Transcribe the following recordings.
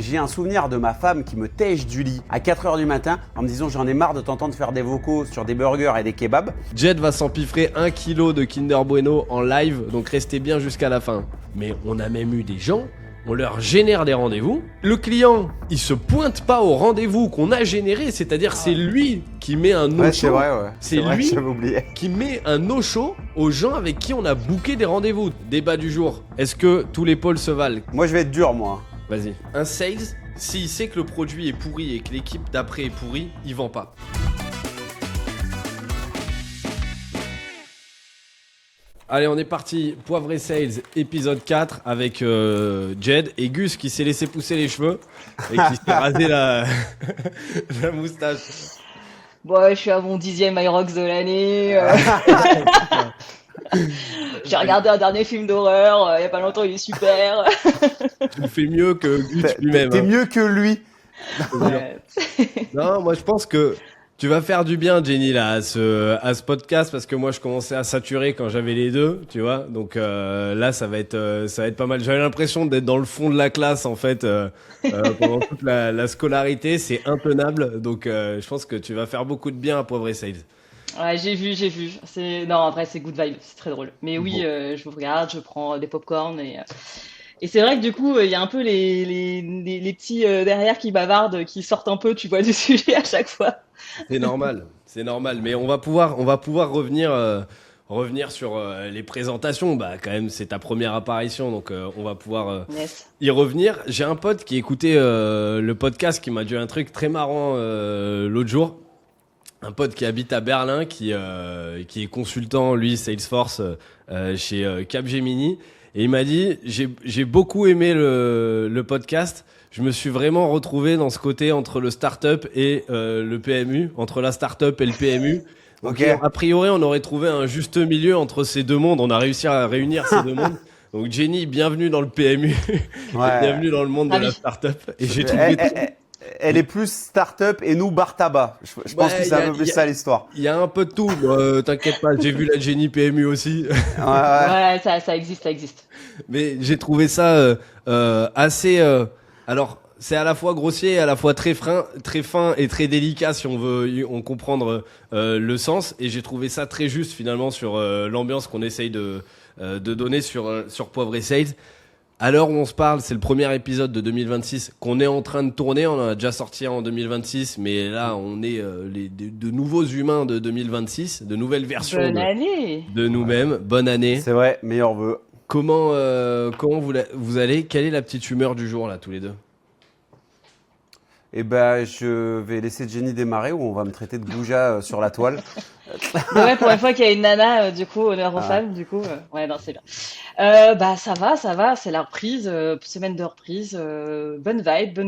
j'ai un souvenir de ma femme qui me tèche du lit à 4h du matin en me disant j'en ai marre de t'entendre faire des vocaux sur des burgers et des kebabs. Jed va s'empiffrer 1 kilo de Kinder Bueno en live, donc restez bien jusqu'à la fin. Mais on a même eu des gens, on leur génère des rendez-vous. Le client, il se pointe pas au rendez-vous qu'on a généré, c'est-à-dire c'est lui qui met un no-show. Ouais, c'est vrai, ouais. C'est vrai, lui j'avais oublié. qui met un no-show aux gens avec qui on a booké des rendez-vous. Débat du jour, est-ce que tous les pôles se valent? Moi, je vais être dur, moi. Vas-y. Un sales, s'il sait que le produit est pourri et que l'équipe d'après est pourrie, il vend pas. Allez, on est parti. Poivre et Sales, épisode 4, avec Jed et Gus qui s'est laissé pousser les cheveux et qui s'est rasé la moustache. Bon, je suis à mon 10e Irox de l'année. J'ai regardé un dernier film d'horreur, il y a pas longtemps, il est super. Tu le fais mieux que Gus lui-même. T'es mieux que lui. Ouais. Non, moi je pense que tu vas faire du bien, Jenny, là, à ce podcast, parce que moi je commençais à saturer quand j'avais les deux, tu vois. Donc là, ça va être pas mal. J'avais l'impression d'être dans le fond de la classe, en fait, pendant toute la scolarité. C'est intenable. Donc je pense que tu vas faire beaucoup de bien à Poivre et Sales. Ouais, j'ai vu. Non, en vrai, c'est good vibe, c'est très drôle. Mais oui, je vous regarde, je prends des popcorn et c'est vrai que du coup, il y a un peu les petits derrière qui bavardent, qui sortent un peu, tu vois, du sujet à chaque fois. C'est normal. Mais on va pouvoir revenir sur les présentations. Bah, quand même, c'est ta première apparition, donc on va pouvoir Yes. y revenir. J'ai un pote qui écoutait le podcast qui m'a dit un truc très marrant l'autre jour. Un pote qui habite à Berlin, qui est consultant, lui, Salesforce, chez Capgemini. Et il m'a dit, j'ai beaucoup aimé le podcast. Je me suis vraiment retrouvé dans ce côté entre le start-up et le PMU, entre la start-up et le PMU. Donc, Ok. a priori, on aurait trouvé un juste milieu entre ces deux mondes. On a réussi à réunir ces deux mondes. Donc, Jenny, bienvenue dans le PMU. Ouais. Bienvenue dans le monde de la start-up. Et j'ai trouvé... Elle est plus start-up et nous bar tabac. Je pense que c'est un peu plus ça l'histoire. Il y a un peu de tout. T'inquiète pas, j'ai vu la Jenny PMU aussi. Ouais, ça existe. Mais j'ai trouvé ça assez... alors, c'est à la fois grossier et à la fois très fin et très délicat si on veut en comprendre le sens. Et j'ai trouvé ça très juste finalement sur l'ambiance qu'on essaye de donner sur Poivre et Sales. À l'heure où on se parle, c'est le premier épisode de 2026 qu'on est en train de tourner. On en a déjà sorti en 2026, mais là, on est de nouveaux humains de 2026, de nouvelles versions Bonne année. de nous-mêmes. Bonne année. C'est vrai, meilleur vœu. Comment vous allez? Quelle est la petite humeur du jour, là, tous les deux? Eh ben, je vais laisser Jenny démarrer ou on va me traiter de gouja sur la toile. Ouais, pour une fois qu'il y a une nana, du coup, honneur aux femmes, du coup. Ouais, non, c'est bien. Bah, ça va, c'est la reprise, semaine de reprise, bonne vibe,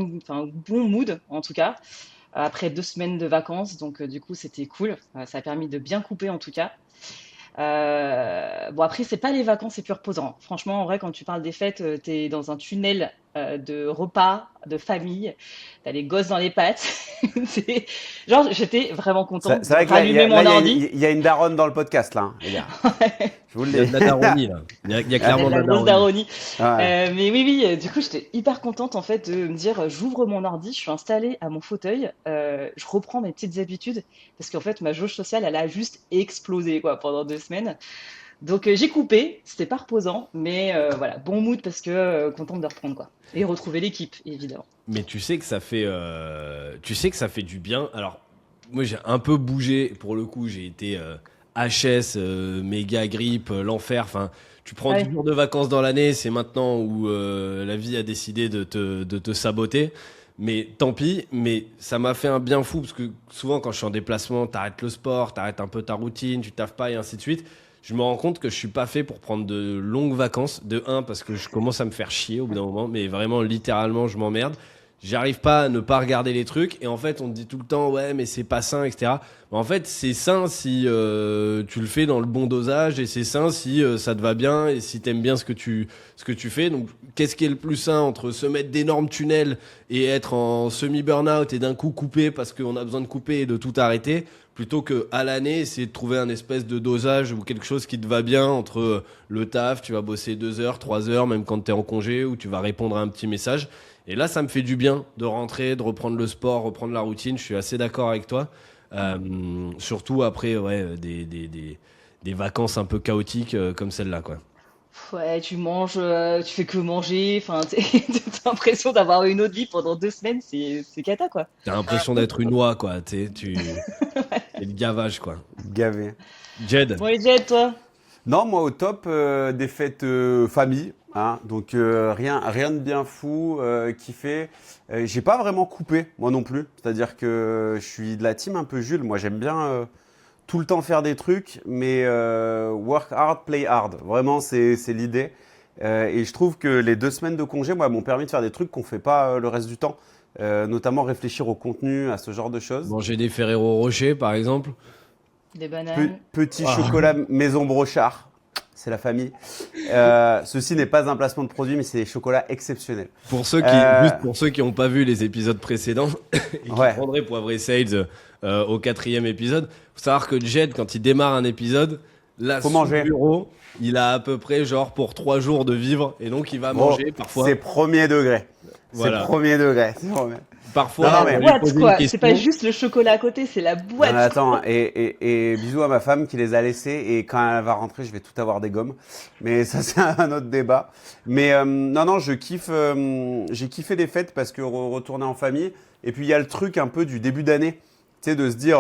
bon mood, en tout cas, après 2 semaines de vacances, donc du coup, c'était cool. Ça a permis de bien couper, en tout cas. Bon, après, c'est pas les vacances, c'est plus reposant. Franchement, en vrai, quand tu parles des fêtes, t'es dans un tunnel de repas, de famille, t'as les gosses dans les pattes. Genre, j'étais vraiment contente C'est vrai de que là, rallumer mon ordi. il y a une daronne dans le podcast, là, hein, les gars. Je vous le Il y a dis. de la daronie, là. Il y a clairement de La la grosse daronie. daronie. Ouais. Mais oui, du coup, j'étais hyper contente en fait de me dire, j'ouvre mon ordi, je suis installée à mon fauteuil, je reprends mes petites habitudes parce qu'en fait, ma jauge sociale, elle a juste explosé quoi pendant 2 semaines. Donc j'ai coupé, c'était pas reposant, mais voilà, bon mood parce que contente de reprendre quoi et retrouver l'équipe évidemment. Mais tu sais que ça fait du bien. Alors, moi, j'ai un peu bougé. Pour le coup, j'ai été HS, méga grippe, l'enfer. Enfin, tu prends Ouais. 10 jours de vacances dans l'année. C'est maintenant où la vie a décidé de te saboter. Mais tant pis. Mais ça m'a fait un bien fou parce que souvent, quand je suis en déplacement, t'arrêtes le sport, t'arrêtes un peu ta routine, tu taffes pas et ainsi de suite. Je me rends compte que je suis pas fait pour prendre de longues vacances. De un, parce que je commence à me faire chier au bout d'un moment, mais vraiment, littéralement, je m'emmerde. J'arrive pas à ne pas regarder les trucs. Et en fait, on te dit tout le temps, ouais, mais c'est pas sain, etc. Mais en fait, c'est sain si tu le fais dans le bon dosage. Et c'est sain si ça te va bien et si t'aimes bien ce que tu fais. Donc, qu'est-ce qui est le plus sain entre se mettre d'énormes tunnels et être en semi-burnout et d'un coup couper parce qu'on a besoin de couper et de tout arrêter, plutôt que à l'année essayer de trouver un espèce de dosage ou quelque chose qui te va bien entre le taf, tu vas bosser 2 heures, 3 heures, même quand tu es en congé, ou tu vas répondre à un petit message. Et là, ça me fait du bien de rentrer, de reprendre le sport, reprendre la routine. Je suis assez d'accord avec toi. Surtout après des vacances un peu chaotiques comme celle-là, quoi. Ouais, tu manges, tu fais que manger. Enfin, t'as l'impression d'avoir une autre vie pendant 2 semaines. C'est cata, quoi. T'as l'impression d'être une oie, quoi. C'est le gavage, quoi. Gavé. Jed, Bon, et Jed, toi? Non, moi au top, des fêtes famille, hein, donc rien de bien fou, kiffé. J'ai pas vraiment coupé, moi non plus. C'est-à-dire que je suis de la team un peu Jules. Moi, j'aime bien tout le temps faire des trucs, mais work hard, play hard. Vraiment, c'est l'idée. Et je trouve que les 2 semaines de congé, moi, m'ont permis de faire des trucs qu'on fait pas le reste du temps. Notamment réfléchir au contenu, à ce genre de choses. manger des Ferrero Rocher, par exemple. Des bananes. Petit Ah. chocolat maison brochard, c'est la famille. Ceci n'est pas un placement de produit, mais c'est des chocolats exceptionnels. Juste pour ceux qui n'ont pas vu les épisodes précédents et qui Ouais. prendraient Poivre et Sales au 4e épisode, faut savoir que Jed, quand il démarre un épisode, là, Faut sous manger. le bureau, il a à peu près genre pour 3 jours de vivre et donc il va Bon, manger parfois. c'est premier degré. Voilà. C'est premier degré. C'est premier. Parfois, Non, on mais- lui Boîte, pose une quoi. C'est question. pas juste le chocolat à côté, c'est la Non, boîte. mais attends, et bisous à ma femme qui les a laissés. Et quand elle va rentrer, je vais tout avoir des gommes. Mais ça, c'est un autre débat. Mais non, je kiffe. J'ai kiffé les fêtes parce que retourner en famille. Et puis il y a le truc un peu du début d'année. Tu sais, de se dire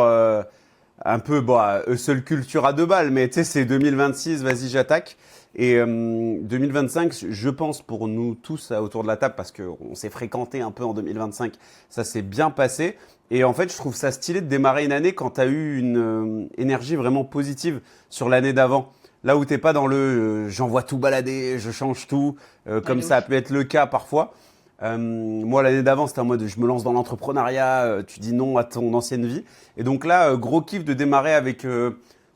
un peu, bon, seule culture à 2 balles. Mais tu sais, c'est 2026, vas-y, j'attaque. Et 2025, je pense pour nous tous autour de la table, parce qu'on s'est fréquenté un peu en 2025, ça s'est bien passé. Et en fait, je trouve ça stylé de démarrer une année quand tu as eu une énergie vraiment positive sur l'année d'avant. Là où t'es pas dans le j'envoie tout balader, je change tout, comme de ça a ouf. pu être le cas parfois. Moi, l'année d'avant, c'était en mode je me lance dans l'entrepreneuriat, tu dis non à ton ancienne vie. Et donc là, gros kiff de démarrer avec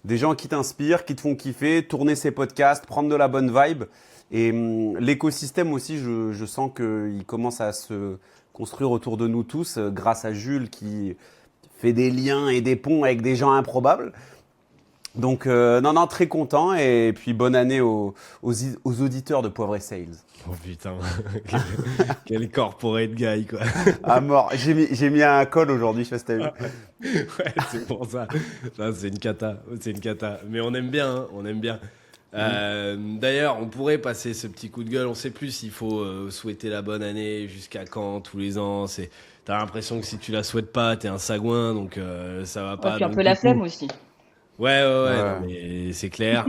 des gens qui t'inspirent, qui te font kiffer, tourner ces podcasts, prendre de la bonne vibe. Et l'écosystème aussi, je sens qu'il commence à se construire autour de nous tous, grâce à Jules qui fait des liens et des ponts avec des gens improbables. Donc, non, très content. Et puis, bonne année aux auditeurs de Poivre et Sales. Oh putain, quel corporate guy, quoi. À mort. J'ai mis un col aujourd'hui, je sais pas si t'as vu. Ouais, c'est pour ça. Ça, c'est une cata. C'est une cata. Mais on aime bien, hein, on aime bien. D'ailleurs, on pourrait passer ce petit coup de gueule. On sait plus s'il faut souhaiter la bonne année, jusqu'à quand, tous les ans. T'as l'impression que si tu la souhaites pas, t'es un sagouin, donc ça va Ouais, pas. puis un Donc, peu la du coup- flemme aussi. Ouais. Ouais. Non, mais c'est clair.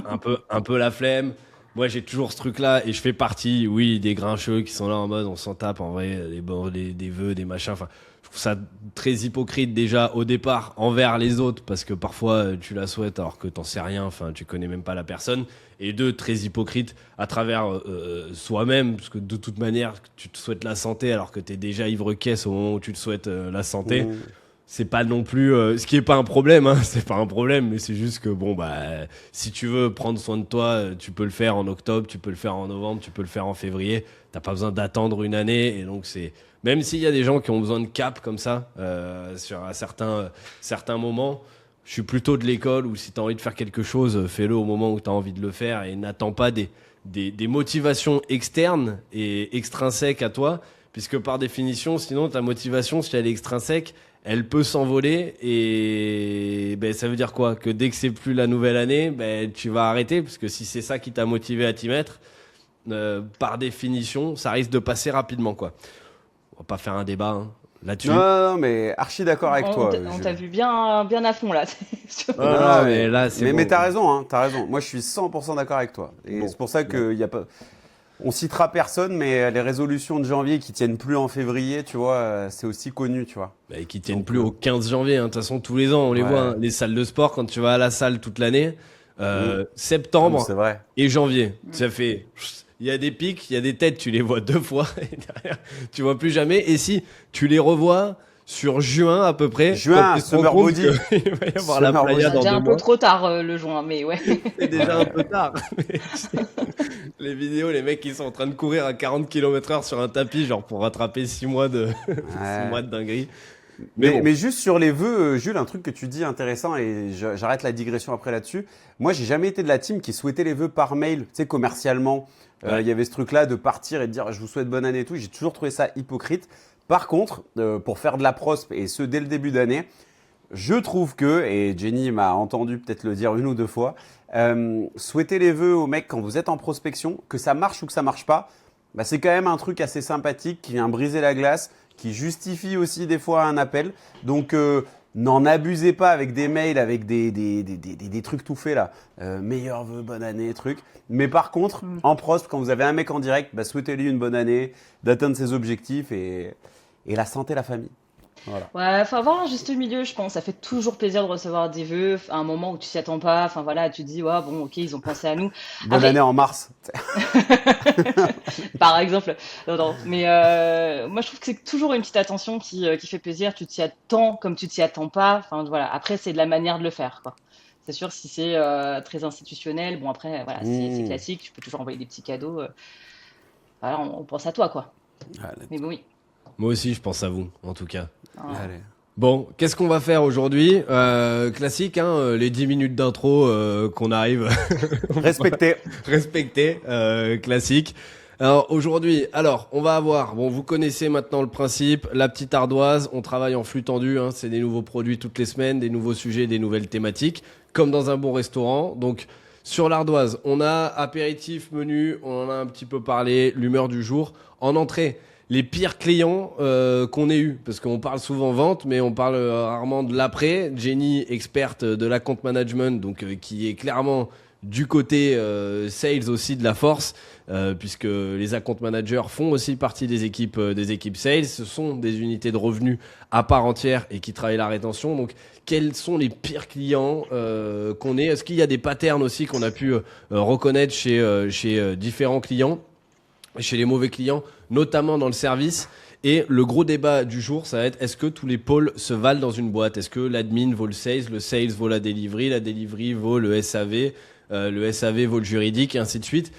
Un peu la flemme. Moi, j'ai toujours ce truc-là et je fais partie, oui, des grincheux qui sont là en mode on s'en tape en vrai, des vœux, des machins. Enfin, je trouve ça très hypocrite déjà au départ envers les autres parce que parfois tu la souhaites alors que t'en sais rien, enfin, tu connais même pas la personne. Et deux, très hypocrite à travers soi-même parce que de toute manière, tu te souhaites la santé alors que t'es déjà ivre-caisse au moment où tu te souhaites la santé. Mmh. C'est pas non plus ce qui est pas un problème, hein, c'est pas un problème, mais c'est juste que bon bah si tu veux prendre soin de toi, tu peux le faire en octobre, tu peux le faire en novembre, tu peux le faire en février. T'as pas besoin d'attendre une année et donc c'est même s'il y a des gens qui ont besoin de cap comme ça sur un certains moments. Je suis plutôt de l'école où si tu as envie de faire quelque chose, fais-le au moment où tu as envie de le faire et n'attends pas des motivations externes et extrinsèques à toi, puisque par définition, sinon ta motivation, si elle est extrinsèque, elle peut s'envoler et ben, ça veut dire quoi? Que dès que c'est plus la nouvelle année, ben, tu vas arrêter, parce que si c'est ça qui t'a motivé à t'y mettre, par définition, ça risque de passer rapidement, quoi. On va pas faire un débat hein, là-dessus. Non, mais archi d'accord avec toi. On Jules. t'a vu bien, bien à fond là. Non, mais là, c'est bon. mais t'as raison, hein, t'as raison. Moi, je suis 100% d'accord avec toi. Et Bon. c'est pour ça que y a pas. On citera personne, mais les résolutions de janvier qui tiennent plus en février, tu vois, c'est aussi connu, tu vois. Bah, et qui tiennent Donc, plus au 15 janvier. hein. De toute façon, tous les ans, on les Ouais. voit. hein. Les salles de sport, quand tu vas à la salle toute l'année, septembre C'est vrai. et janvier, ça fait. Il y a des pics, il y a des têtes, tu les vois 2 fois et derrière, tu vois plus jamais. Et si tu les revois sur juin à peu près, Juin, quand tu te rends Summer compte Body. qu'il va y avoir la Summer playa Body. dans Déjà 2 un peu mois. trop tard le juin, mais ouais. C'est déjà un peu tard. Mais les vidéos, les mecs, ils sont en train de courir à 40 km/h sur un tapis, genre pour rattraper 6 mois de, 6 mois de dinguerie. Mais bon. Mais juste sur les vœux, Jules, un truc que tu dis intéressant et j'arrête la digression après là-dessus. Moi, j'ai jamais été de la team qui souhaitait les vœux par mail, tu sais, commercialement. Ouais. Il y avait ce truc-là de partir et de dire je vous souhaite bonne année et tout. J'ai toujours trouvé ça hypocrite. Par contre, pour faire de la prospe et ce dès le début d'année, je trouve que, et Jenny m'a entendu peut-être le dire une ou deux fois, souhaiter les vœux aux mecs quand vous êtes en prospection, que ça marche ou que ça marche pas, bah, c'est quand même un truc assez sympathique qui vient briser la glace, qui justifie aussi des fois un appel. Donc, n'en abusez pas avec des mails, avec des trucs tout faits là. Meilleurs vœux, bonne année, truc. Mais par contre, en prospe, quand vous avez un mec en direct, bah, souhaitez-lui une bonne année, d'atteindre ses objectifs et la santé, la famille. Voilà. Ouais, faut avoir un juste milieu, je pense. Ça fait toujours plaisir de recevoir des vœux à un moment où tu t'y attends pas. Enfin voilà, tu te dis, ouais, bon, ok, ils ont pensé à nous. Bonne année en mars. Par exemple. Non, non. Mais moi, je trouve que c'est toujours une petite attention qui fait plaisir. Tu t'y attends comme tu t'y attends pas. Enfin voilà. Après, c'est de la manière de le faire, quoi. C'est sûr, si c'est très institutionnel, bon après, voilà, c'est classique. Tu peux toujours envoyer des petits cadeaux. Voilà, on pense à toi, quoi. Allez. Mais bon, oui. Moi aussi, je pense à vous, en tout cas. Ah. Allez. Bon, qu'est-ce qu'on va faire aujourd'hui? Classique, hein, les 10 minutes d'intro qu'on arrive Respectez. respecter, classique. Alors aujourd'hui, on va avoir, bon, vous connaissez maintenant le principe, la petite ardoise, on travaille en flux tendu, hein, c'est des nouveaux produits toutes les semaines, des nouveaux sujets, des nouvelles thématiques, comme dans un bon restaurant. Donc sur l'ardoise, on a apéritif, menu, on en a un petit peu parlé, l'humeur du jour. En entrée, les pires clients qu'on ait eu, parce qu'on parle souvent vente, mais on parle rarement de l'après. Jenny, experte de la compte management, donc qui est clairement du côté sales aussi de la force, puisque les account managers font aussi partie des équipes sales. Ce sont des unités de revenus à part entière et qui travaillent la rétention. Donc, quels sont les pires clients qu'on ait? Est-ce qu'il y a des patterns aussi qu'on a pu reconnaître chez différents clients, chez les mauvais clients, notamment dans le service? Et le gros débat du jour, ça va être, est-ce que tous les pôles se valent dans une boîte? Est-ce que l'admin vaut le sales vaut la delivery vaut le SAV vaut le juridique, et ainsi de suite.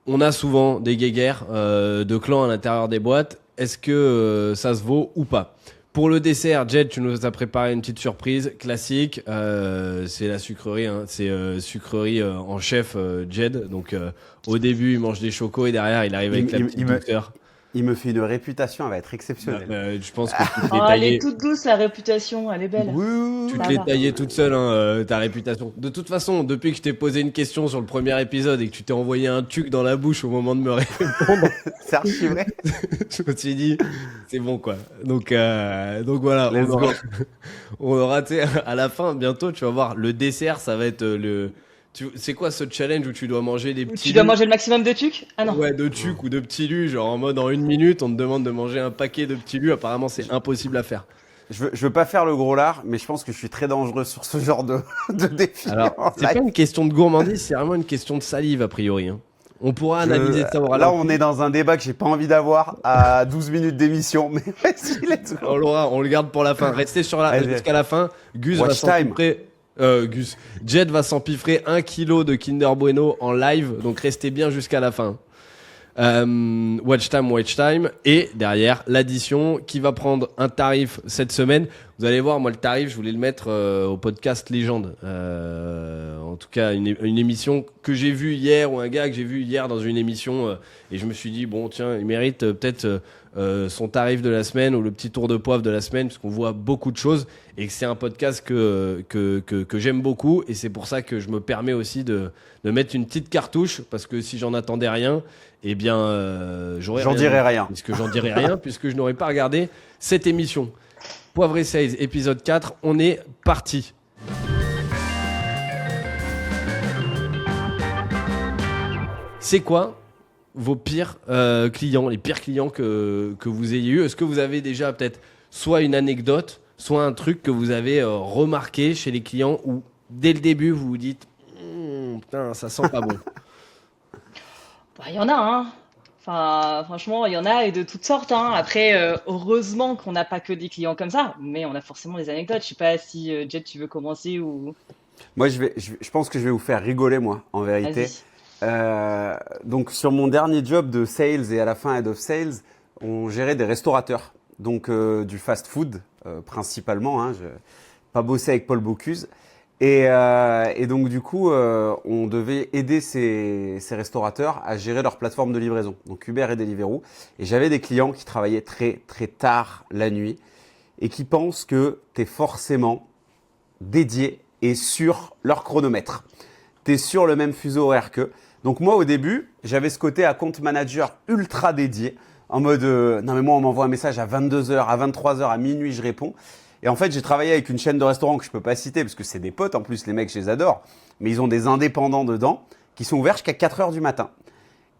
On a souvent des guéguerres de clans à l'intérieur des boîtes. Est-ce que ça se vaut ou pas? Pour le dessert, Jed, tu nous as préparé une petite surprise classique. C'est la sucrerie, hein. C'est sucrerie en chef, Jed. Donc au début, il mange des chocos et derrière, il arrive avec la petite douceur. Il me fait une réputation, elle va être exceptionnelle. Je pense que tu te l'es Oh, elle taillée. est toute douce, la réputation, elle est belle. Oui. Tu Ça te l'es va. taillée toute seule, hein, ta réputation. De toute façon, depuis que je t'ai posé une question sur le premier épisode et que tu t'es envoyé un tuc dans la bouche au moment de me répondre, C'est archi vrai. je me suis dit, c'est bon quoi. Donc voilà, Let's go. on aura, tu sais, à la fin, bientôt, tu vas voir, le dessert, ça va être c'est quoi ce challenge où tu dois manger des petits Tu dois lus? manger le maximum de tucs? Ah non. Ouais, de tuc ou de petits lus, genre en mode en 1 minute, on te demande de manger un paquet de petits lus. Apparemment, c'est impossible à faire. Je veux pas faire le gros lard, mais je pense que je suis très dangereux sur ce genre de défi. Alors, en c'est live. pas une question de gourmandise, c'est vraiment une question de salive a priori, hein. On pourra Je- analyser ça au Là, ralenti. on est dans un débat que j'ai pas envie d'avoir à 12 minutes d'émission, mais vas-y, let's go. On le garde pour la fin. Restez Allez. jusqu'à la fin. Gus Watch va time. s'empiffrer. Jed va s'empiffrer 1 kilo de Kinder Bueno en live, donc restez bien jusqu'à la fin. Watch time. Et derrière, l'addition qui va prendre un tarif cette semaine. Vous allez voir, moi, le tarif, je voulais le mettre au podcast Légende. En tout cas, une émission que j'ai vue hier, ou un gars que j'ai vu hier dans une émission. Et je me suis dit, bon, tiens, il mérite peut-être son tarif de la semaine ou le petit tour de poivre de la semaine, puisqu'on voit beaucoup de choses. Et que c'est un podcast que j'aime beaucoup. Et c'est pour ça que je me permets aussi de mettre une petite cartouche, parce que si j'en attendais rien, eh bien, J'en dirai rien. Puisque j'en dirai rien, puisque je n'aurais pas regardé cette émission. Poivre et Sales, épisode 4, on est parti. C'est quoi vos pires clients, les pires clients que vous ayez eu? Est-ce que vous avez déjà peut-être soit une anecdote, soit un truc que vous avez remarqué chez les clients où dès le début vous vous dites putain, ça sent pas bon? Bah, il y en a, hein. Enfin, franchement, il y en a et de toutes sortes, hein. Après, heureusement qu'on n'a pas que des clients comme ça, mais on a forcément des anecdotes. Je sais pas si Jet, tu veux commencer ou. Moi, je pense que je vais vous faire rigoler, moi, en vérité. Vas-y. Donc, sur mon dernier job de sales et à la fin head of sales, on gérait des restaurateurs. donc du fast-food principalement. Hein, pas bossé avec Paul Bocuse. Et donc du coup, on devait aider ces restaurateurs à gérer leur plateforme de livraison, donc Uber et Deliveroo. Et j'avais des clients qui travaillaient très très tard la nuit et qui pensent que tu es forcément dédié et sur leur chronomètre. Tu es sur le même fuseau horaire qu'eux. Donc moi au début, j'avais ce côté account manager ultra dédié, en mode non mais moi on m'envoie un message à 22h, à 23h, à minuit je réponds. Et en fait, j'ai travaillé avec une chaîne de restaurants que je peux pas citer parce que c'est des potes en plus, les mecs, je les adore. Mais ils ont des indépendants dedans qui sont ouverts jusqu'à 4h du matin.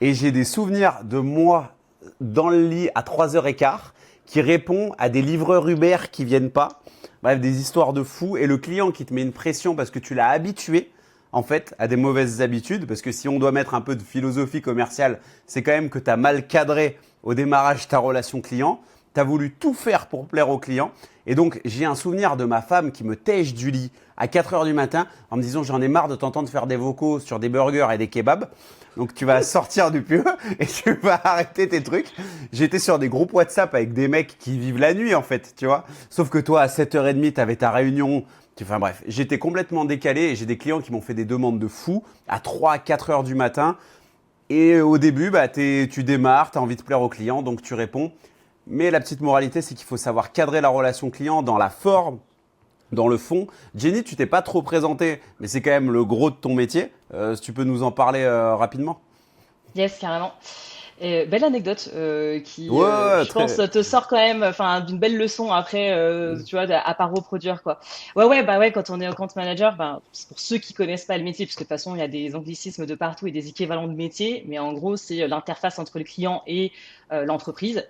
Et j'ai des souvenirs de moi dans le lit à 3h15 qui répond à des livreurs Uber qui viennent pas. Bref, des histoires de fous. Et le client qui te met une pression parce que tu l'as habitué en fait à des mauvaises habitudes. Parce que si on doit mettre un peu de philosophie commerciale, c'est quand même que tu as mal cadré au démarrage ta relation client. Tu as voulu tout faire pour plaire au client. Et donc, j'ai un souvenir de ma femme qui me tèche du lit à 4h du matin en me disant « J'en ai marre de t'entendre faire des vocaux sur des burgers et des kebabs. Donc, tu vas sortir du pieu et tu vas arrêter tes trucs. » J'étais sur des groupes WhatsApp avec des mecs qui vivent la nuit, en fait, tu vois. Sauf que toi, à 7h30, tu avais ta réunion. Enfin bref, j'étais complètement décalé et j'ai des clients qui m'ont fait des demandes de fou à 3-4h du matin. Et au début, tu démarres, tu as envie de plaire au client, donc tu réponds. Mais la petite moralité, c'est qu'il faut savoir cadrer la relation client dans la forme, dans le fond. Jenny, tu t'es pas trop présentée, mais c'est quand même le gros de ton métier. Si tu peux nous en parler rapidement. Yes, carrément. Et belle anecdote qui, je très... pense, te sort quand même, enfin, d'une belle leçon après, tu vois, à pas reproduire quoi. Ouais, quand on est account manager, c'est pour ceux qui connaissent pas le métier, parce que de toute façon, il y a des anglicismes de partout et des équivalents de métier, mais en gros, c'est l'interface entre le client et l'entreprise.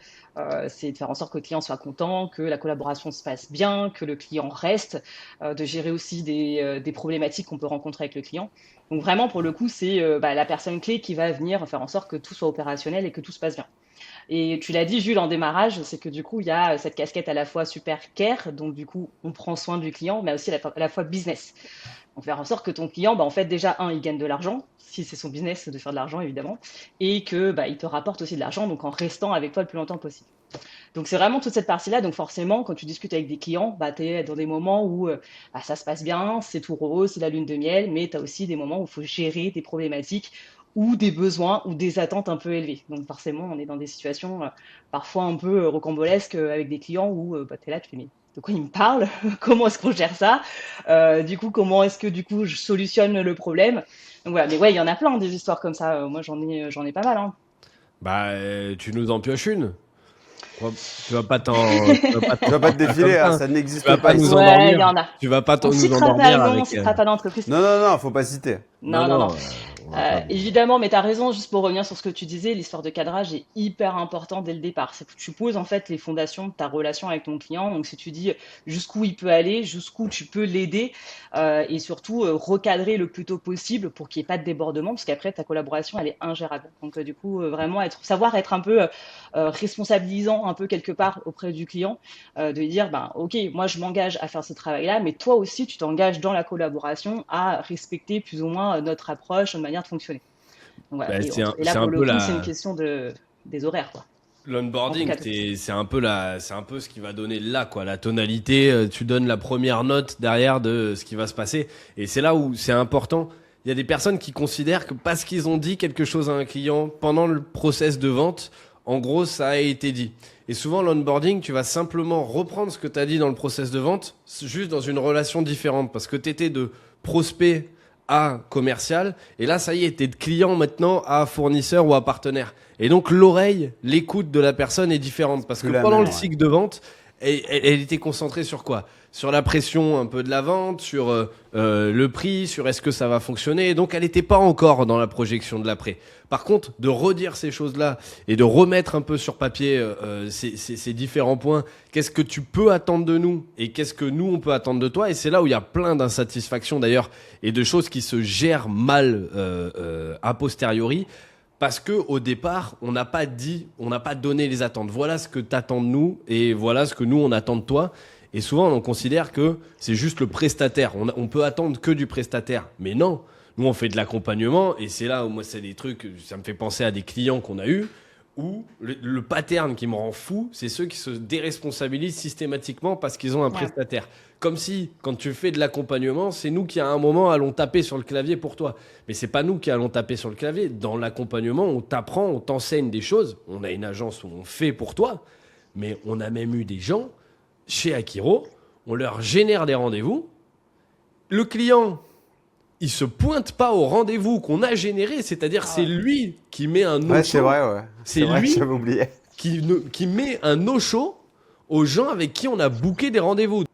C'est de faire en sorte que le client soit content, que la collaboration se passe bien, que le client reste, de gérer aussi des problématiques qu'on peut rencontrer avec le client. Donc vraiment, pour le coup, c'est la personne clé qui va venir faire en sorte que tout soit opérationnel et que tout se passe bien. Et tu l'as dit, Jules, en démarrage, c'est que du coup, il y a cette casquette à la fois super care, donc du coup, on prend soin du client, mais aussi à la fois business. Donc faire en sorte que ton client, en fait, déjà, il gagne de l'argent, si c'est son business de faire de l'argent, évidemment, et que il te rapporte aussi de l'argent, donc en restant avec toi le plus longtemps possible. Donc c'est vraiment toute cette partie-là. Donc forcément, quand tu discutes avec des clients, tu es dans des moments où ça se passe bien, c'est tout rose, c'est la lune de miel, mais tu as aussi des moments où il faut gérer des problématiques ou des besoins ou des attentes un peu élevées. Donc forcément, on est dans des situations parfois un peu rocambolesques avec des clients où tu es là, tu fais mais de quoi il me parle? Comment est-ce qu'on gère ça? Du coup, comment est-ce que du coup je solutionne le problème? Donc voilà, mais ouais, il y en a plein des histoires comme ça. Moi, j'en ai pas mal. Hein. Tu nous en pioches une. Tu vas pas t'en, tu vas pas Tu t'en vas pas te sortir défiler, comme hein, ça. ça Tu n'existe vas pas pas nous ici. Ouais, il y endormir. en a. Tu vas pas On nous citera pas endormir le nom, on avec. citera pas d'entreprise. Non, faut pas citer. Non, non, non. On va pas. Évidemment, mais tu as raison, juste pour revenir sur ce que tu disais, l'histoire de cadrage est hyper important dès le départ. C'est que tu poses en fait les fondations de ta relation avec ton client. Donc si tu dis jusqu'où il peut aller, jusqu'où tu peux l'aider et surtout recadrer le plus tôt possible pour qu'il n'y ait pas de débordement parce qu'après ta collaboration elle est ingérable. Donc du coup vraiment savoir être un peu responsabilisant un peu quelque part auprès du client, de lui dire ok, moi je m'engage à faire ce travail-là, mais toi aussi tu t'engages dans la collaboration à respecter plus ou moins notre approche, notre manière de fonctionner. Donc, voilà. Et là C'est un pour le peu coup c'est une la. question des horaires quoi. En tout L'onboarding, cas, c'est un peu c'est un peu ce qui va donner la tonalité. Tu donnes la première note derrière de ce qui va se passer. Et c'est là où c'est important. Il y a des personnes qui considèrent que parce qu'ils ont dit quelque chose à un client pendant le process de vente, en gros, ça a été dit. Et souvent, l'onboarding, tu vas simplement reprendre ce que tu as dit dans le process de vente, juste dans une relation différente. Parce que tu étais de prospect à commercial. Et là, ça y est, t'es de client maintenant à fournisseur ou à partenaire. Et donc, l'oreille, l'écoute de la personne est différente. Parce que pendant le cycle de vente, elle était concentrée sur quoi? Sur la pression un peu de la vente, sur le prix, sur est-ce que ça va fonctionner. Et donc, elle n'était pas encore dans la projection de l'après. Par contre, de redire ces choses-là et de remettre un peu sur papier ces différents points, qu'est-ce que tu peux attendre de nous et qu'est-ce que nous, on peut attendre de toi. Et c'est là où il y a plein d'insatisfactions d'ailleurs et de choses qui se gèrent mal a posteriori. Parce que au départ, on n'a pas donné les attentes. Voilà ce que t'attends de nous et voilà ce que nous on attend de toi. Et souvent, on considère que c'est juste le prestataire. On peut attendre que du prestataire, mais non. Nous, on fait de l'accompagnement et c'est là où moi, c'est des trucs. Ça me fait penser à des clients qu'on a eus où le pattern qui me rend fou, c'est ceux qui se déresponsabilisent systématiquement parce qu'ils ont un Ouais. prestataire. Comme si, quand tu fais de l'accompagnement, c'est nous qui, à un moment, allons taper sur le clavier pour toi. Mais c'est pas nous qui allons taper sur le clavier. Dans l'accompagnement, on t'apprend, on t'enseigne des choses. On a une agence où on fait pour toi. Mais on a même eu des gens, chez Akiro, on leur génère des rendez-vous. Le client, il se pointe pas au rendez-vous qu'on a généré. C'est-à-dire, Ah c'est ouais. lui qui met un Ouais, c'est no-show. vrai, ouais. C'est vrai, lui j'avais oublié. qui met un no-show aux gens avec qui on a booké des rendez-vous.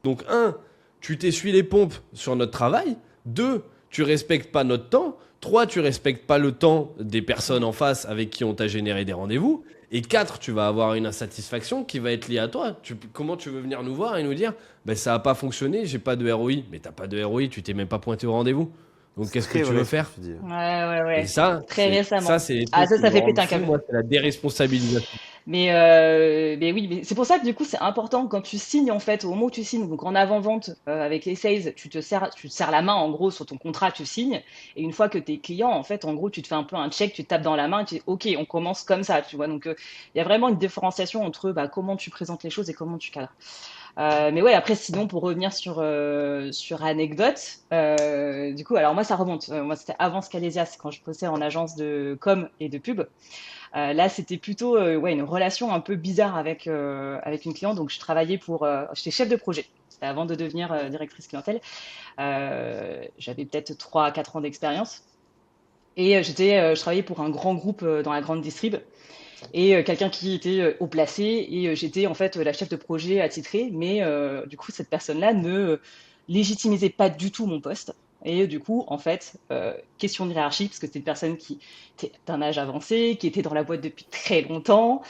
Donc, un, tu t'essuies les pompes sur notre travail. Deux, tu respectes pas notre temps. Trois, tu respectes pas le temps des personnes en face avec qui on t'a généré des rendez-vous. Et quatre, tu vas avoir une insatisfaction qui va être liée à toi. Comment tu veux venir nous voir et nous dire ben, ça n'a pas fonctionné, j'ai pas de ROI. Mais t'as pas de ROI, tu t'es même pas pointé au rendez-vous. Donc, qu'est-ce que Très tu vrai, veux ce faire? tu dis. Ouais. Et ça, Très récemment. ça, c'est les Ah, trucs qui ça me fait rendent péter un fou, câble. moi, c'est la déresponsabilisation. Mais oui, c'est pour ça que du coup c'est important quand tu signes en fait, au moment où tu signes, donc en avant-vente avec les sales, tu te serres la main en gros sur ton contrat, tu signes, et une fois que t'es client, en fait, en gros, tu te fais un peu un check, tu te tapes dans la main, et tu dis ok, on commence comme ça, tu vois. Donc il y a vraiment une différenciation entre comment tu présentes les choses et comment tu cadres. Mais ouais, après sinon pour revenir sur anecdote, du coup, alors moi ça remonte, moi c'était avant Scalesia, c'est quand je bossais en agence de com et de pub. Là, c'était plutôt ouais, une relation un peu bizarre avec une cliente. Donc, je travaillais j'étais chef de projet. C'était avant de devenir directrice clientèle. J'avais peut-être 3 à 4 ans d'expérience. Et je travaillais pour un grand groupe dans la grande distrib. Et quelqu'un qui était haut placé. Et j'étais en fait la chef de projet attitrée. Mais du coup, cette personne-là ne légitimisait pas du tout mon poste. Et du coup, en fait, question de hiérarchie, parce que c'était une personne qui était d'un âge avancé, qui était dans la boîte depuis très longtemps,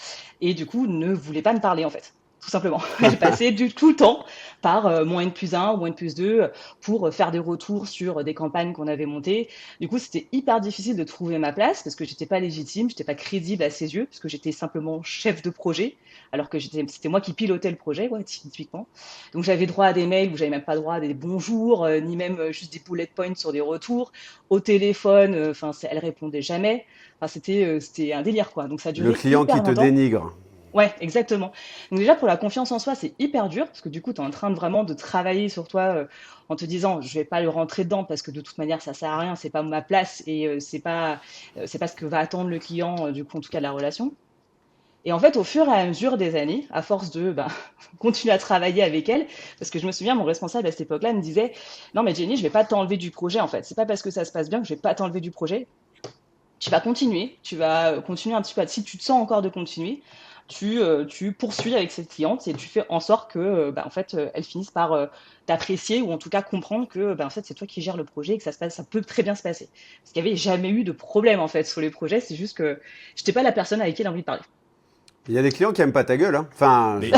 et du coup, ne voulait pas me parler, en fait. Tout simplement. Elle passait tout le temps par mon N+1 ou N+2 pour faire des retours sur des campagnes qu'on avait montées. Du coup, c'était hyper difficile de trouver ma place parce que j'étais pas légitime, j'étais pas crédible à ses yeux, parce que j'étais simplement chef de projet, alors que c'était moi qui pilotais le projet, ouais, typiquement. Donc j'avais droit à des mails où j'avais même pas droit à des bonjours, ni même juste des bullet points sur des retours. Au téléphone, enfin, elle répondait jamais. Enfin, c'était un délire, quoi. Donc ça a Le duré client qui hyper te longtemps. dénigre. Ouais, exactement. Donc déjà pour la confiance en soi, c'est hyper dur parce que du coup, tu es en train de vraiment de travailler sur toi en te disant, je vais pas le rentrer dedans parce que de toute manière, ça sert à rien, c'est pas ma place et c'est pas ce que va attendre le client du coup en tout cas de la relation. Et en fait, au fur et à mesure des années, à force de continuer à travailler avec elle, parce que je me souviens, mon responsable à cette époque-là me disait, non mais Jenny, je vais pas t'enlever du projet en fait. C'est pas parce que ça se passe bien que je vais pas t'enlever du projet. Tu vas continuer un petit peu. Si tu te sens encore de continuer, tu poursuis avec cette cliente et tu fais en sorte que, en fait, elle finisse par t'apprécier ou en tout cas comprendre que, en fait, c'est toi qui gères le projet et que ça peut très bien se passer. Parce qu'il n'y avait jamais eu de problème en fait sur les projets. C'est juste que j'étais pas la personne avec qui elle a envie de parler. Il y a des clients qui aiment pas ta gueule, hein. Enfin, Mais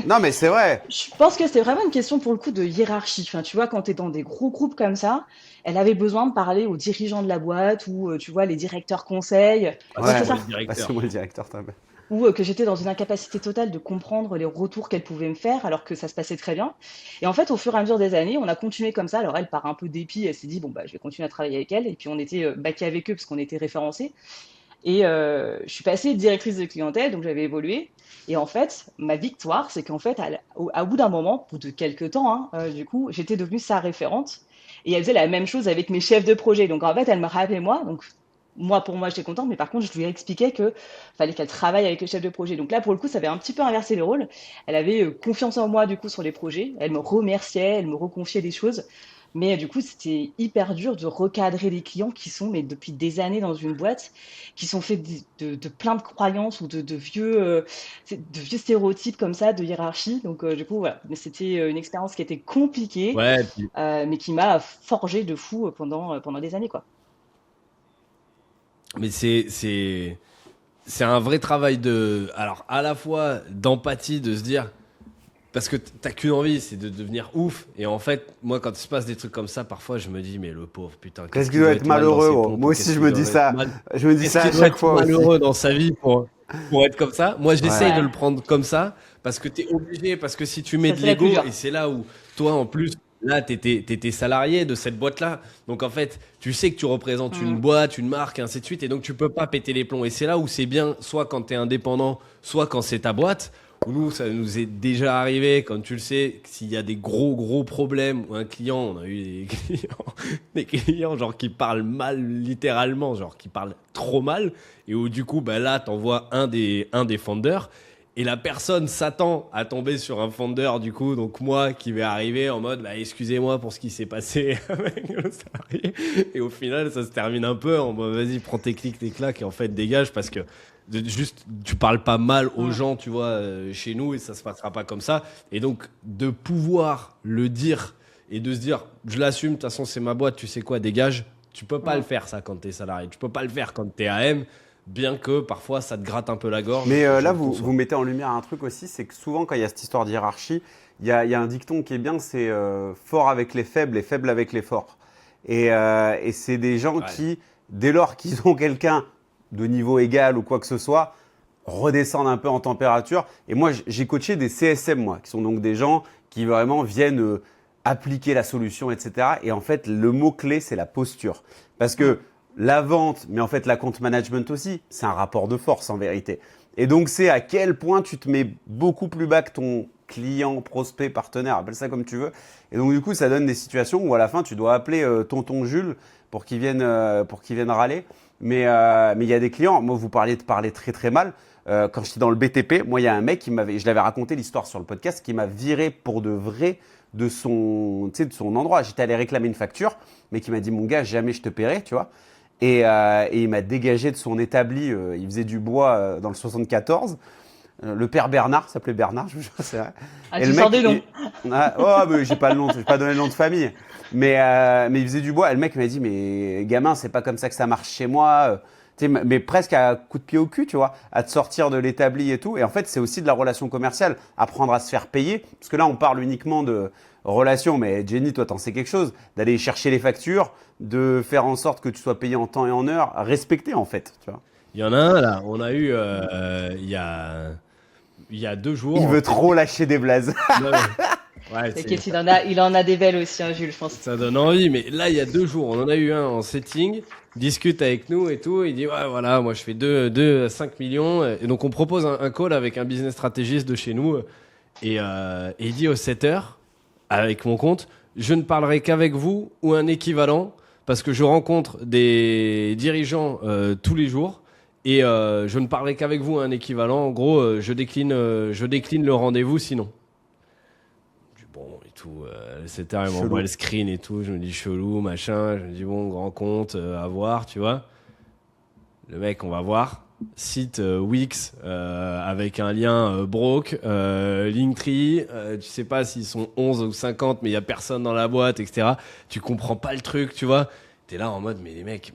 non, mais c'est vrai. Je pense que c'est vraiment une question pour le coup de hiérarchie. Enfin, tu vois, quand tu es dans des gros groupes comme ça, elle avait besoin de parler aux dirigeants de la boîte ou, tu vois, les directeurs conseils. Ouais, c'est Ouais, moi ça. le directeur. passez-moi le directeur, t'as bien. Ou que j'étais dans une incapacité totale de comprendre les retours qu'elle pouvait me faire alors que ça se passait très bien. Et en fait, au fur et à mesure des années, on a continué comme ça. Alors elle, par un peu dépit, elle s'est dit, bon, bah, je vais continuer à travailler avec elle. Et puis on était baqués avec eux parce qu'on était référencés. Et je suis passée directrice de clientèle, donc j'avais évolué. Et en fait, ma victoire, c'est qu'en fait, au bout d'un moment, au bout de quelques temps, hein, du coup, j'étais devenue sa référente. Et elle faisait la même chose avec mes chefs de projet. Donc en fait, elle me rappelait moi. Donc moi, pour moi, j'étais contente, mais par contre, je lui ai expliqué que fallait qu'elle travaille avec les chefs de projet. Donc là, pour le coup, ça avait un petit peu inversé les rôles. Elle avait confiance en moi, du coup, sur les projets. Elle me remerciait, elle me reconfiait des choses. Mais du coup, c'était hyper dur de recadrer les clients qui sont, mais depuis des années dans une boîte, qui sont faits de plein de croyances ou de vieux stéréotypes comme ça, de hiérarchie. Donc, du coup, voilà. Mais c'était une expérience qui était compliquée, Ouais, mais qui m'a forgé de fou pendant des années, quoi. mais c'est un vrai travail de, alors à la fois d'empathie, de se dire, parce que t'as qu'une envie, c'est de devenir ouf. Et en fait, moi, quand il se passe des trucs comme ça, parfois, je me dis, mais le pauvre, putain, Qu'est-ce qu'est-ce qu'il qu'il doit doit être être mal dans malheureux, ses gros. pompes, Moi ou aussi, qu'est-ce je qu'il me doit dis être ça. mal, Je me dis qu'est-ce ça à qu'il doit chaque être fois aussi. malheureux dans sa vie pour être comme ça. Moi, j'essaye Ouais. de Ouais, le prendre comme ça, parce que t'es obligé, parce que si tu mets ça de c'est la plus l'ego, dure. et c'est là où, toi, en plus, Là, t'étais salarié de cette boîte-là. Donc, en fait, tu sais que tu représentes une boîte, une marque, ainsi de suite. Et donc, tu peux pas péter les plombs. Et c'est là où c'est bien, soit quand t'es indépendant, soit quand c'est ta boîte. Où nous, ça nous est déjà arrivé, quand tu le sais, s'il y a des gros problèmes ou un client, on a eu des clients genre qui parlent mal littéralement, genre qui parlent trop mal. Et où du coup, bah là, t'envoies un des founders. Et la personne s'attend à tomber sur un founder, du coup, donc moi qui vais arriver en mode bah, excusez-moi pour ce qui s'est passé avec le salarié. Et au final, ça se termine un peu en mode vas-y, prends tes clics, tes claques et en fait dégage parce que juste tu parles pas mal aux gens, tu vois, chez nous et ça se passera pas comme ça. Et donc de pouvoir le dire et de se dire je l'assume, de toute façon c'est ma boîte, tu sais quoi, dégage. Tu peux pas le faire ça quand t'es salarié, tu peux pas le faire quand t'es AM. Bien que parfois ça te gratte un peu la gorge. Mais là, vous mettez en lumière un truc aussi, c'est que souvent, quand il y a cette histoire d'hiérarchie, il y a un dicton qui est bien, c'est fort avec les faibles et faible avec les forts. Et c'est des gens qui, dès lors qu'ils ont quelqu'un de niveau égal ou quoi que ce soit, redescendent un peu en température. Et moi, j'ai coaché des CSM, moi, qui sont donc des gens qui vraiment viennent appliquer la solution, etc. Et en fait, le mot-clé, c'est la posture. Parce que la vente, mais en fait l'account management aussi, c'est un rapport de force en vérité. Et donc c'est à quel point tu te mets beaucoup plus bas que ton client, prospect, partenaire, appelle ça comme tu veux. Et donc du coup ça donne des situations où à la fin tu dois appeler tonton Jules pour qu'il vienne râler. Mais il y a des clients, moi vous parliez de parler très très mal. Quand j'étais dans le BTP, moi il y a un mec je l'avais raconté l'histoire sur le podcast, qui m'a viré pour de vrai de son endroit. J'étais allé réclamer une facture, mais qui m'a dit mon gars jamais je te paierai, tu vois. Et il m'a dégagé de son établi. Il faisait du bois dans le 74. Le père Bernard s'appelait Bernard, je vous jure, c'est vrai. Ah, Et tu le sors mec, des noms. mais j'ai pas le nom, j'ai pas donné le nom de famille. Mais il faisait du bois. Et le mec m'a dit, mais gamin, c'est pas comme ça que ça marche chez moi. Tu sais, mais presque à coup de pied au cul, tu vois, à te sortir de l'établi et tout. Et en fait, c'est aussi de la relation commerciale, apprendre à se faire payer. Parce que là, on parle uniquement de relation, mais Jenny, toi, t'en sais quelque chose, d'aller chercher les factures, de faire en sorte que tu sois payé en temps et en heure, respecter en fait, tu vois. Il y en a un là, on a eu il y a 2 jours. Il veut trop lâcher des blazes. Non, ouais, T'inquiète, il en a des belles aussi, hein, Jules, je pense. ça donne envie, mais là il y a 2 jours, on en a eu un en setting, discute avec nous et tout, il dit ouais voilà, moi je fais 2 à 5 millions, et donc on propose un call avec un business stratégiste de chez nous, et il dit au 7h, avec mon compte, je ne parlerai qu'avec vous ou un équivalent, parce que je rencontre des dirigeants tous les jours. Et je ne parlerai qu'avec vous un équivalent. En gros, je décline le rendez-vous sinon. Je dis bon et tout. C'était il m'envoie le screen et tout. Je me dis chelou, machin. Je me dis bon, grand compte, à voir, tu vois. Le mec, on va voir. Site Wix avec un lien broke, Linktree. Tu sais pas s'ils sont 11 ou 50, mais il y a personne dans la boîte, etc. Tu comprends pas le truc, tu vois. T'es là en mode, mais les mecs,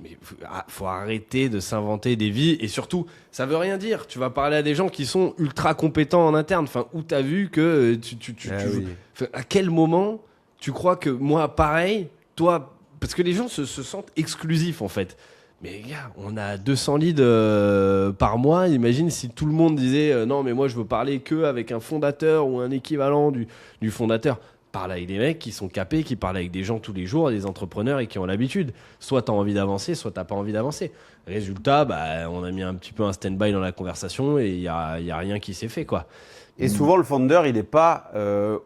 faut arrêter de s'inventer des vies. Et surtout, ça veut rien dire. Tu vas parler à des gens qui sont ultra compétents en interne. Enfin, où t'as vu que Oui. Enfin, à quel moment tu crois que moi, pareil, toi, parce que les gens se sentent exclusifs en fait. Mais gars, on a 200 leads par mois. Imagine si tout le monde disait non, mais moi je veux parler que avec un fondateur ou un équivalent du fondateur. Parle avec des mecs qui sont capés, qui parlent avec des gens tous les jours, des entrepreneurs et qui ont l'habitude. Soit tu as envie d'avancer, soit tu n'as pas envie d'avancer. Résultat, bah, on a mis un petit peu un stand-by dans la conversation et il y a rien qui s'est fait, quoi. Et souvent, le founder, il n'est pas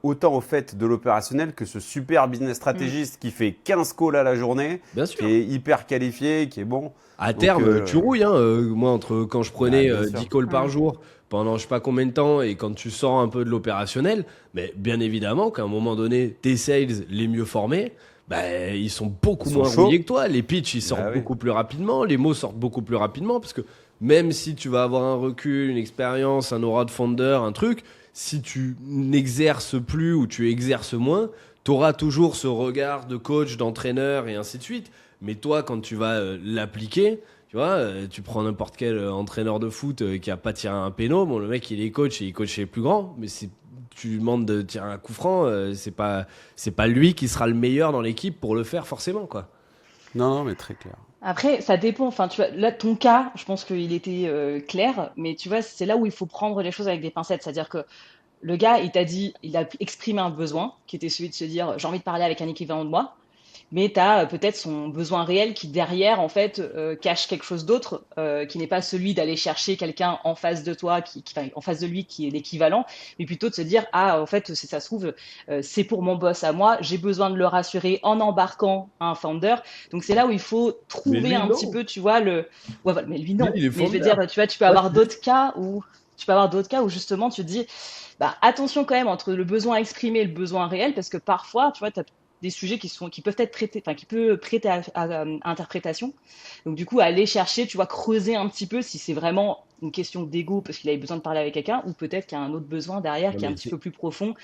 autant au fait de l'opérationnel que ce super business stratégiste qui fait 15 calls à la journée, Bien sûr. qui est hyper qualifié, qui est bon. À Donc, terme, tu rouilles. Hein. Moi, entre quand je prenais bien sûr. 10 calls par jour pendant je sais pas combien de temps et quand tu sors un peu de l'opérationnel, mais bien évidemment qu'à un moment donné, tes sales les mieux formés, bah, ils sont beaucoup moins chauds. rouillés que toi. Les pitchs, ils sortent oui. beaucoup plus rapidement. Les mots sortent beaucoup plus rapidement parce que même si tu vas avoir un recul, une expérience, un aura de founder, un truc, si tu n'exerces plus ou tu exerces moins, tu auras toujours ce regard de coach, d'entraîneur et ainsi de suite. Mais toi, quand tu vas l'appliquer, tu vois, tu prends n'importe quel entraîneur de foot qui a pas tiré un péno, bon, le mec il est coach et il coach les plus grands, mais si tu lui demandes de tirer un coup franc, c'est pas lui qui sera le meilleur dans l'équipe pour le faire forcément, quoi. Non, mais très clair. Après, ça dépend. Enfin, tu vois, là, ton cas, je pense qu'il était clair, mais tu vois, c'est là où il faut prendre les choses avec des pincettes. C'est-à-dire que le gars, il a exprimé un besoin qui était celui de se dire j'ai envie de parler avec un équivalent de moi, mais tu as peut-être son besoin réel qui derrière en fait cache quelque chose d'autre qui n'est pas celui d'aller chercher quelqu'un en face de toi enfin, en face de lui qui est l'équivalent, mais plutôt de se dire ah en fait si ça se trouve c'est pour mon boss à moi, j'ai besoin de le rassurer en embarquant un founder. Donc c'est là où il faut Mais trouver lui, un petit non. peu, tu vois, le ouais, voilà, mais lui Lui, non, il est mais je veux founder. dire tu vois, Ouais. tu peux avoir d'autres cas où justement tu te dis bah, attention quand même entre le besoin exprimé et le besoin réel, parce que parfois, tu vois, tu as des sujets qui peuvent être traités, enfin, qui peuvent prêter à interprétation. Donc, du coup, aller chercher, tu vois, creuser un petit peu si c'est vraiment une question d'ego parce qu'il avait besoin de parler avec quelqu'un, ou peut-être qu'il y a un autre besoin derrière Non, qui est un mais petit peu plus profond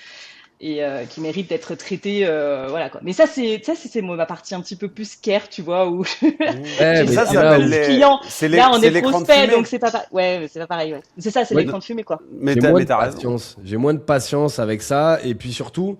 et qui mérite d'être traité, voilà quoi. Mais ça c'est ma partie un petit peu plus care, tu vois, où Ouais, Mais mais j'essaie ça c'est un peu là s'appelle où plus client. Là, on c'est est l'écran de prospect, donc fumée. c'est pas, ouais, c'est pas pareil. Ouais. C'est ça, c'est moi, l'écran de fumée, quoi. j'ai moins Mais de t'as raison. patience. J'ai moins de patience avec ça. Et puis surtout,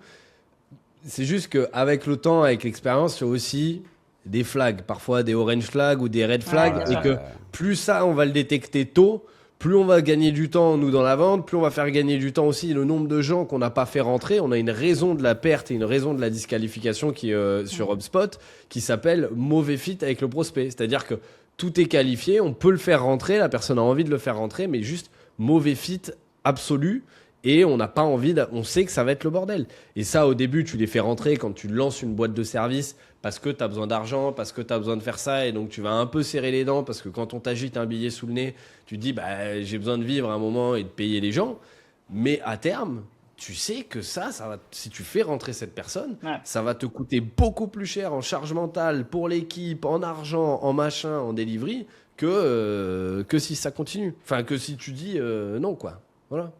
c'est juste qu'avec le temps, avec l'expérience, il y a aussi des flags, parfois des orange flags ou des red Ouais, flags, bien et sûr. que plus ça, on va le détecter tôt, plus on va gagner du temps, nous, dans la vente, plus on va faire gagner du temps aussi le nombre de gens qu'on n'a pas fait rentrer. On a une raison de la perte et une raison de la disqualification qui sur HubSpot qui s'appelle mauvais fit avec le prospect. C'est-à-dire que tout est qualifié, on peut le faire rentrer, la personne a envie de le faire rentrer, mais juste mauvais fit absolu. Et on n'a pas envie, on sait que ça va être le bordel. Et ça, au début, tu les fais rentrer quand tu lances une boîte de service parce que tu as besoin d'argent, parce que tu as besoin de faire ça. Et donc, tu vas un peu serrer les dents parce que quand on t'agite un billet sous le nez, tu te dis, bah, j'ai besoin de vivre un moment et de payer les gens. Mais à terme, tu sais que ça va, si tu fais rentrer cette personne, Ouais. ça va te coûter beaucoup plus cher en charge mentale pour l'équipe, en argent, en machin, en delivery, que si ça continue. Enfin, que si tu dis non, quoi. Voilà.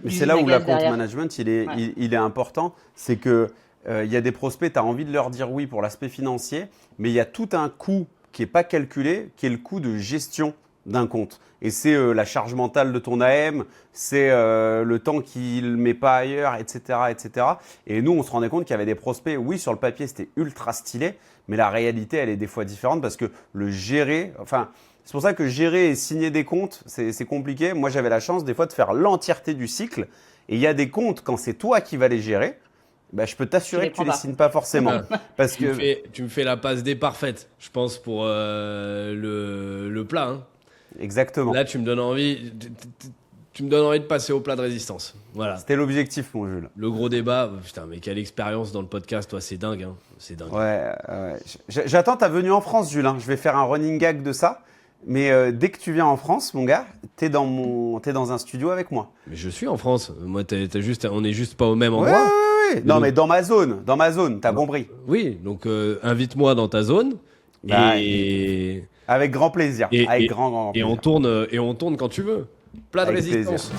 Mais c'est L'usine là à où gaz l'account derrière. management, Ouais. il est important. C'est que il y a des prospects, tu as envie de leur dire oui pour l'aspect financier, mais il y a tout un coût qui n'est pas calculé, qui est le coût de gestion d'un compte. Et c'est la charge mentale de ton AM, c'est le temps qu'il ne met pas ailleurs, etc., etc. Et nous, on se rendait compte qu'il y avait des prospects, oui, sur le papier, c'était ultra stylé, mais la réalité, elle est des fois différente parce que le gérer, enfin, c'est pour ça que gérer et signer des comptes, c'est compliqué. Moi, j'avais la chance des fois de faire l'entièreté du cycle. Et il y a des comptes, quand c'est toi qui vas les gérer, bah, je peux Tu t'assurer les que tu prends les pas. signes pas forcément. Ah, Parce que, tu me fais la passe D parfaite, je pense, pour le plat. Hein. exactement. Là, tu me donnes envie de passer au plat de résistance. Voilà. C'était l'objectif, mon Jules. Le gros débat. Putain, mais quelle expérience dans le podcast, toi, c'est dingue. Hein. C'est dingue. Ouais, ouais. J'attends ta venue en France, Jules, hein. Je vais faire un running gag de ça. Mais dès que tu viens en France, mon gars, t'es dans un studio avec moi. Mais je suis en France. Moi, on est juste pas au même Ouais, ouais, endroit. ouais. Et Non, donc- mais dans ma zone, t'as compris. Oui, donc invite-moi dans ta zone. Bah, Et, Avec grand plaisir. et, Avec et, grand et plaisir. on tourne quand tu veux. Plat de Avec résistance.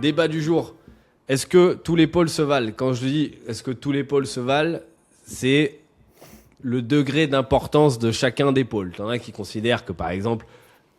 Débat du jour. Est-ce que tous les pôles se valent? Quand je dis est-ce que tous les pôles se valent, c'est le degré d'importance de chacun des pôles. T'en as qui considèrent que, par exemple,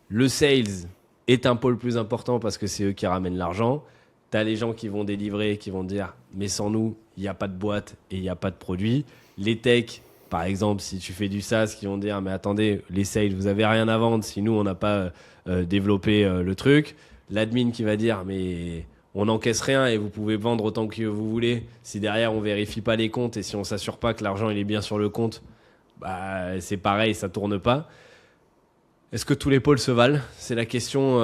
le sales est un pôle plus important parce que c'est eux qui ramènent l'argent. T'as les gens qui vont délivrer, qui vont dire mais sans nous, il n'y a pas de boîte et il n'y a pas de produit. Les techs, par exemple, si tu fais du SaaS, qui vont dire mais attendez, les sales, vous avez rien à vendre si nous, on n'a pas développé le truc. L'admin qui va dire mais on n'encaisse rien et vous pouvez vendre autant que vous voulez. Si derrière, on vérifie pas les comptes et si on s'assure pas que l'argent il est bien sur le compte, bah, c'est pareil, ça tourne pas. Est-ce que tous les pôles se valent? C'est la question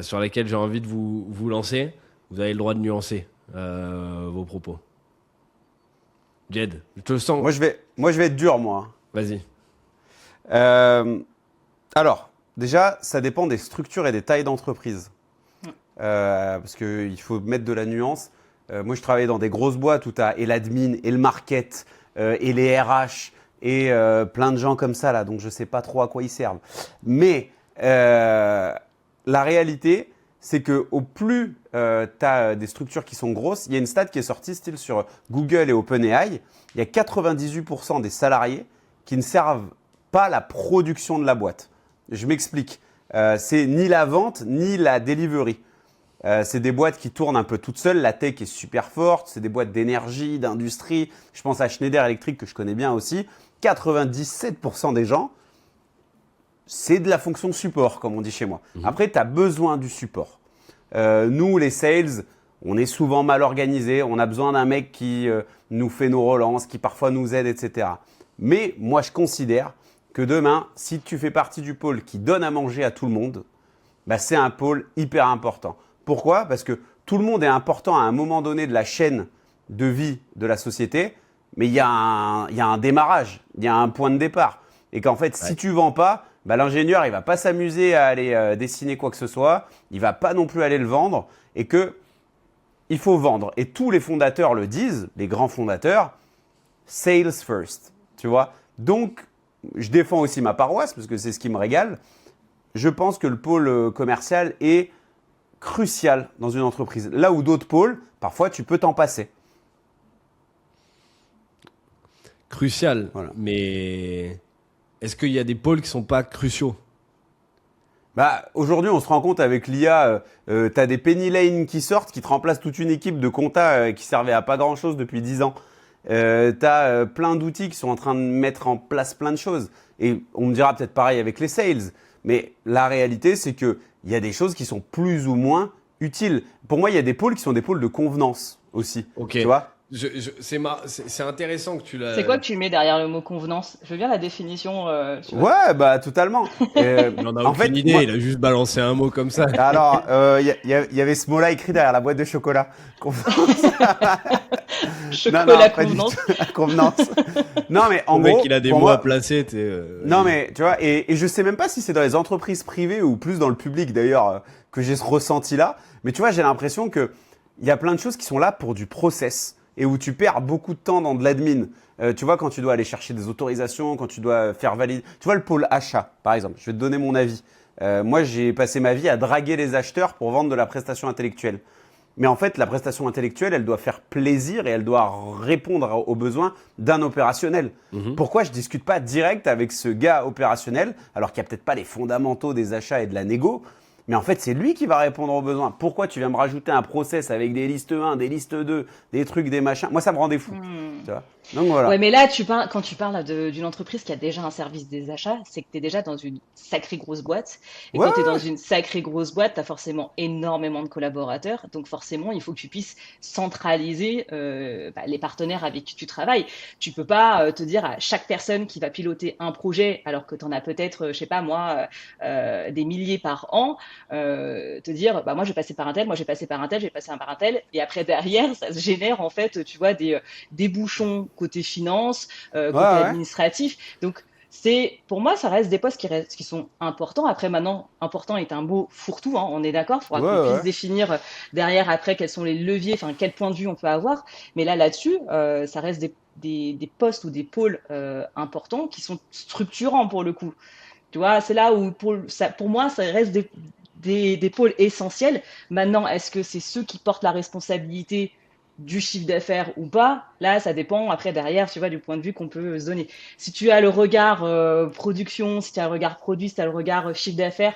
sur laquelle j'ai envie de vous lancer. Vous avez le droit de nuancer vos propos. Jed, je te sens. Moi, je vais être dur, moi. Vas-y. Alors, déjà, ça dépend des structures et des tailles d'entreprise. Parce qu'il faut mettre de la nuance. Moi, je travaillais dans des grosses boîtes où tu as et l'admin, et le market, et les RH, et plein de gens comme ça, là. Donc, je ne sais pas trop à quoi ils servent. Mais la réalité, c'est qu'au plus tu as des structures qui sont grosses, il y a une stat qui est sortie style sur Google et OpenAI. Il y a 98% des salariés qui ne servent pas la production de la boîte. Je m'explique. C'est ni la vente, ni la delivery. C'est des boîtes qui tournent un peu toutes seules. La tech est super forte. C'est des boîtes d'énergie, d'industrie. Je pense à Schneider Electric que je connais bien aussi. 97% des gens c'est de la fonction support, comme on dit chez moi. Après, tu as besoin du support. Nous, les sales, on est souvent mal organisés. On a besoin d'un mec qui nous fait nos relances, qui parfois nous aide, etc. Mais moi, je considère que demain, si tu fais partie du pôle qui donne à manger à tout le monde, bah, c'est un pôle hyper important. Pourquoi ? Parce que tout le monde est important à un moment donné de la chaîne de vie de la société, mais il y a un démarrage, il y a un point de départ. Et qu'en fait, si tu ne vends pas, bah, l'ingénieur, il ne va pas s'amuser à aller dessiner quoi que ce soit, il ne va pas non plus aller le vendre, et qu'il faut vendre. Et tous les fondateurs le disent, les grands fondateurs, sales first, tu vois. Donc, je défends aussi ma paroisse, parce que c'est ce qui me régale. Je pense que le pôle commercial est crucial dans une entreprise. Là où d'autres pôles, parfois, tu peux t'en passer. Crucial, Voilà. mais est-ce qu'il y a des pôles qui sont pas cruciaux? Bah, aujourd'hui, on se rend compte avec l'IA, tu as des penny lane qui sortent, qui te remplacent toute une équipe de compta qui servait à pas grand-chose depuis 10 ans. Tu as plein d'outils qui sont en train de mettre en place plein de choses. Et on me dira peut-être pareil avec les sales. Mais la réalité, c'est qu'il y a des choses qui sont plus ou moins utiles. Pour moi, il y a des pôles qui sont des pôles de convenance aussi. Ok. Tu vois ? C'est intéressant que tu l'as. C'est quoi que tu mets derrière le mot convenance? Je veux bien la définition. Tu vois. Ouais, bah totalement. Il en a aucune idée, moi- il a juste balancé un mot comme ça. alors, y avait ce mot-là écrit derrière la boîte de chocolat. Chocolat pas du convenance. tout. Convenance. Non, mais en Le mec, gros, il a des pour mots moi- à placer. Non, mais tu vois, et je sais même pas si c'est dans les entreprises privées ou plus dans le public d'ailleurs que j'ai ce ressenti-là. Mais tu vois, j'ai l'impression que il y a plein de choses qui sont là pour du process et où tu perds beaucoup de temps dans de l'admin. Tu vois, quand tu dois aller chercher des autorisations, quand tu dois faire valider. Tu vois, le pôle achat, par exemple. Je vais te donner mon avis. Moi, j'ai passé ma vie à draguer les acheteurs pour vendre de la prestation intellectuelle. Mais en fait, la prestation intellectuelle, elle doit faire plaisir et elle doit répondre aux besoins d'un opérationnel. Pourquoi je ne discute pas direct avec ce gars opérationnel, alors qu'il n'y a peut-être pas les fondamentaux des achats et de la négo, mais en fait, c'est lui qui va répondre aux besoins. Pourquoi tu viens me rajouter un process avec des listes 1, des listes 2, des trucs, des machins? Moi, ça me rendait fou. Tu vois. Donc voilà. Ouais, mais là, quand tu parles d'une entreprise qui a déjà un service des achats, c'est que tu es déjà dans une sacrée grosse boîte. Et Ouais, quand tu es dans une sacrée grosse boîte, tu as forcément énormément de collaborateurs. Donc forcément, il faut que tu puisses centraliser les partenaires avec qui tu travailles. Tu peux pas te dire à chaque personne qui va piloter un projet, alors que tu en as peut-être, je sais pas moi, des milliers par an, te dire, bah moi, je vais passer par un tel, moi, je vais passer par un tel, je vais passer par un tel. Et après, derrière, ça se génère, en fait, tu vois, des bouchons côté finance, côté ouais. administratif. Donc, pour moi, ça reste des postes qui sont importants. Après, maintenant, important est un mot fourre-tout, hein, on est d'accord. Il faudra qu'on puisse définir derrière, après, quels sont les leviers, enfin, quel point de vue on peut avoir. Mais là-dessus, ça reste des postes ou des pôles importants qui sont structurants pour le coup. Tu vois, c'est là où, pour moi, ça reste des pôles essentiels. Maintenant, est-ce que c'est ceux qui portent la responsabilité du chiffre d'affaires ou pas? Là, ça dépend après derrière, tu vois, du point de vue qu'on peut se donner. Si tu as le regard production, si tu as le regard produit, si tu as le regard chiffre d'affaires,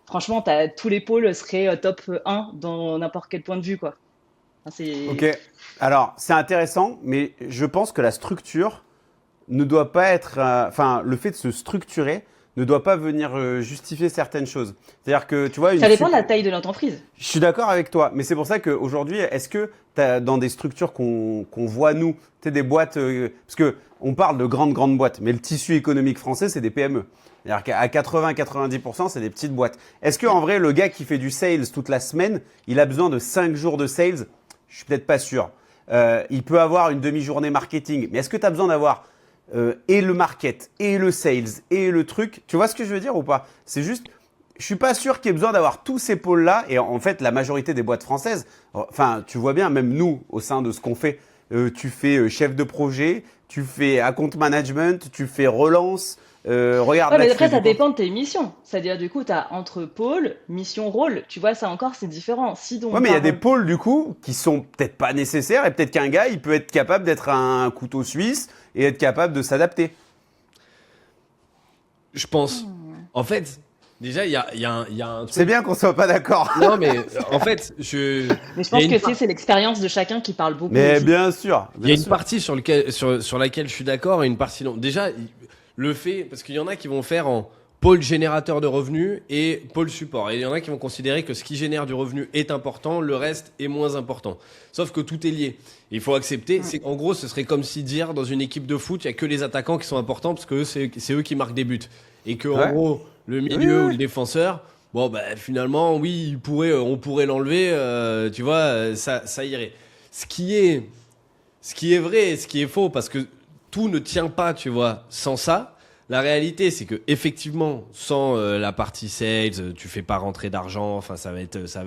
franchement, tous les pôles seraient top 1 dans n'importe quel point de vue, quoi. Enfin, Ok. Alors, c'est intéressant, mais je pense que la structure ne doit pas être. Enfin, le fait de se structurer ne doit pas venir justifier certaines choses. C'est-à-dire que, tu vois, ça dépend de la taille de l'entreprise. Je suis d'accord avec toi, mais c'est pour ça qu'aujourd'hui, est-ce que dans des structures qu'on voit, nous, tu sais, des boîtes, parce qu'on parle de grandes boîtes, mais le tissu économique français, c'est des PME. C'est-à-dire qu'à 80-90%, c'est des petites boîtes. Est-ce qu'en vrai, le gars qui fait du sales toute la semaine, il a besoin de 5 jours de sales? Je suis peut-être pas sûr. Il peut avoir une demi-journée marketing, mais est-ce que tu as besoin d'avoir et le market, et le sales, et le truc? Tu vois ce que je veux dire ou pas? C'est juste, je suis pas sûr qu'il y ait besoin d'avoir tous ces pôles-là. Et en fait, la majorité des boîtes françaises, enfin, tu vois bien, même nous, au sein de ce qu'on fait, tu fais chef de projet, tu fais account management, tu fais relance. Regarde, Ouais, là, mais tu après, fais ça du dépend de tes missions. C'est-à-dire, du coup, tu as entre pôle, mission, rôle. Tu vois, ça encore, c'est différent. Si donc, Ouais, mais il y a des pôles du coup qui sont peut-être pas nécessaires et peut-être qu'un gars, il peut être capable d'être un couteau suisse et être capable de s'adapter. Je pense. En fait, déjà, il y a un truc. C'est bien qu'on soit pas d'accord. Non, mais en fait, Mais je il y pense a une que c'est l'expérience de chacun qui parle beaucoup Mais aussi. bien sûr. Il y a une partie sur laquelle je suis d'accord et une partie non. Déjà, le fait, parce qu'il y en a qui vont faire pôle générateur de revenus et pôle support. Et il y en a qui vont considérer que ce qui génère du revenu est important, le reste est moins important. Sauf que tout est lié. Il faut accepter. En gros, ce serait comme si dire dans une équipe de foot, il n'y a que les attaquants qui sont importants parce que c'est eux qui marquent des buts. Et que en gros, le milieu ou le défenseur, bon, finalement, oui, on pourrait l'enlever, tu vois, ça irait. Ce qui est vrai et ce qui est faux, parce que tout ne tient pas, tu vois, sans ça. La réalité, c'est que effectivement, sans la partie sales, tu fais pas rentrer d'argent. Enfin, ça va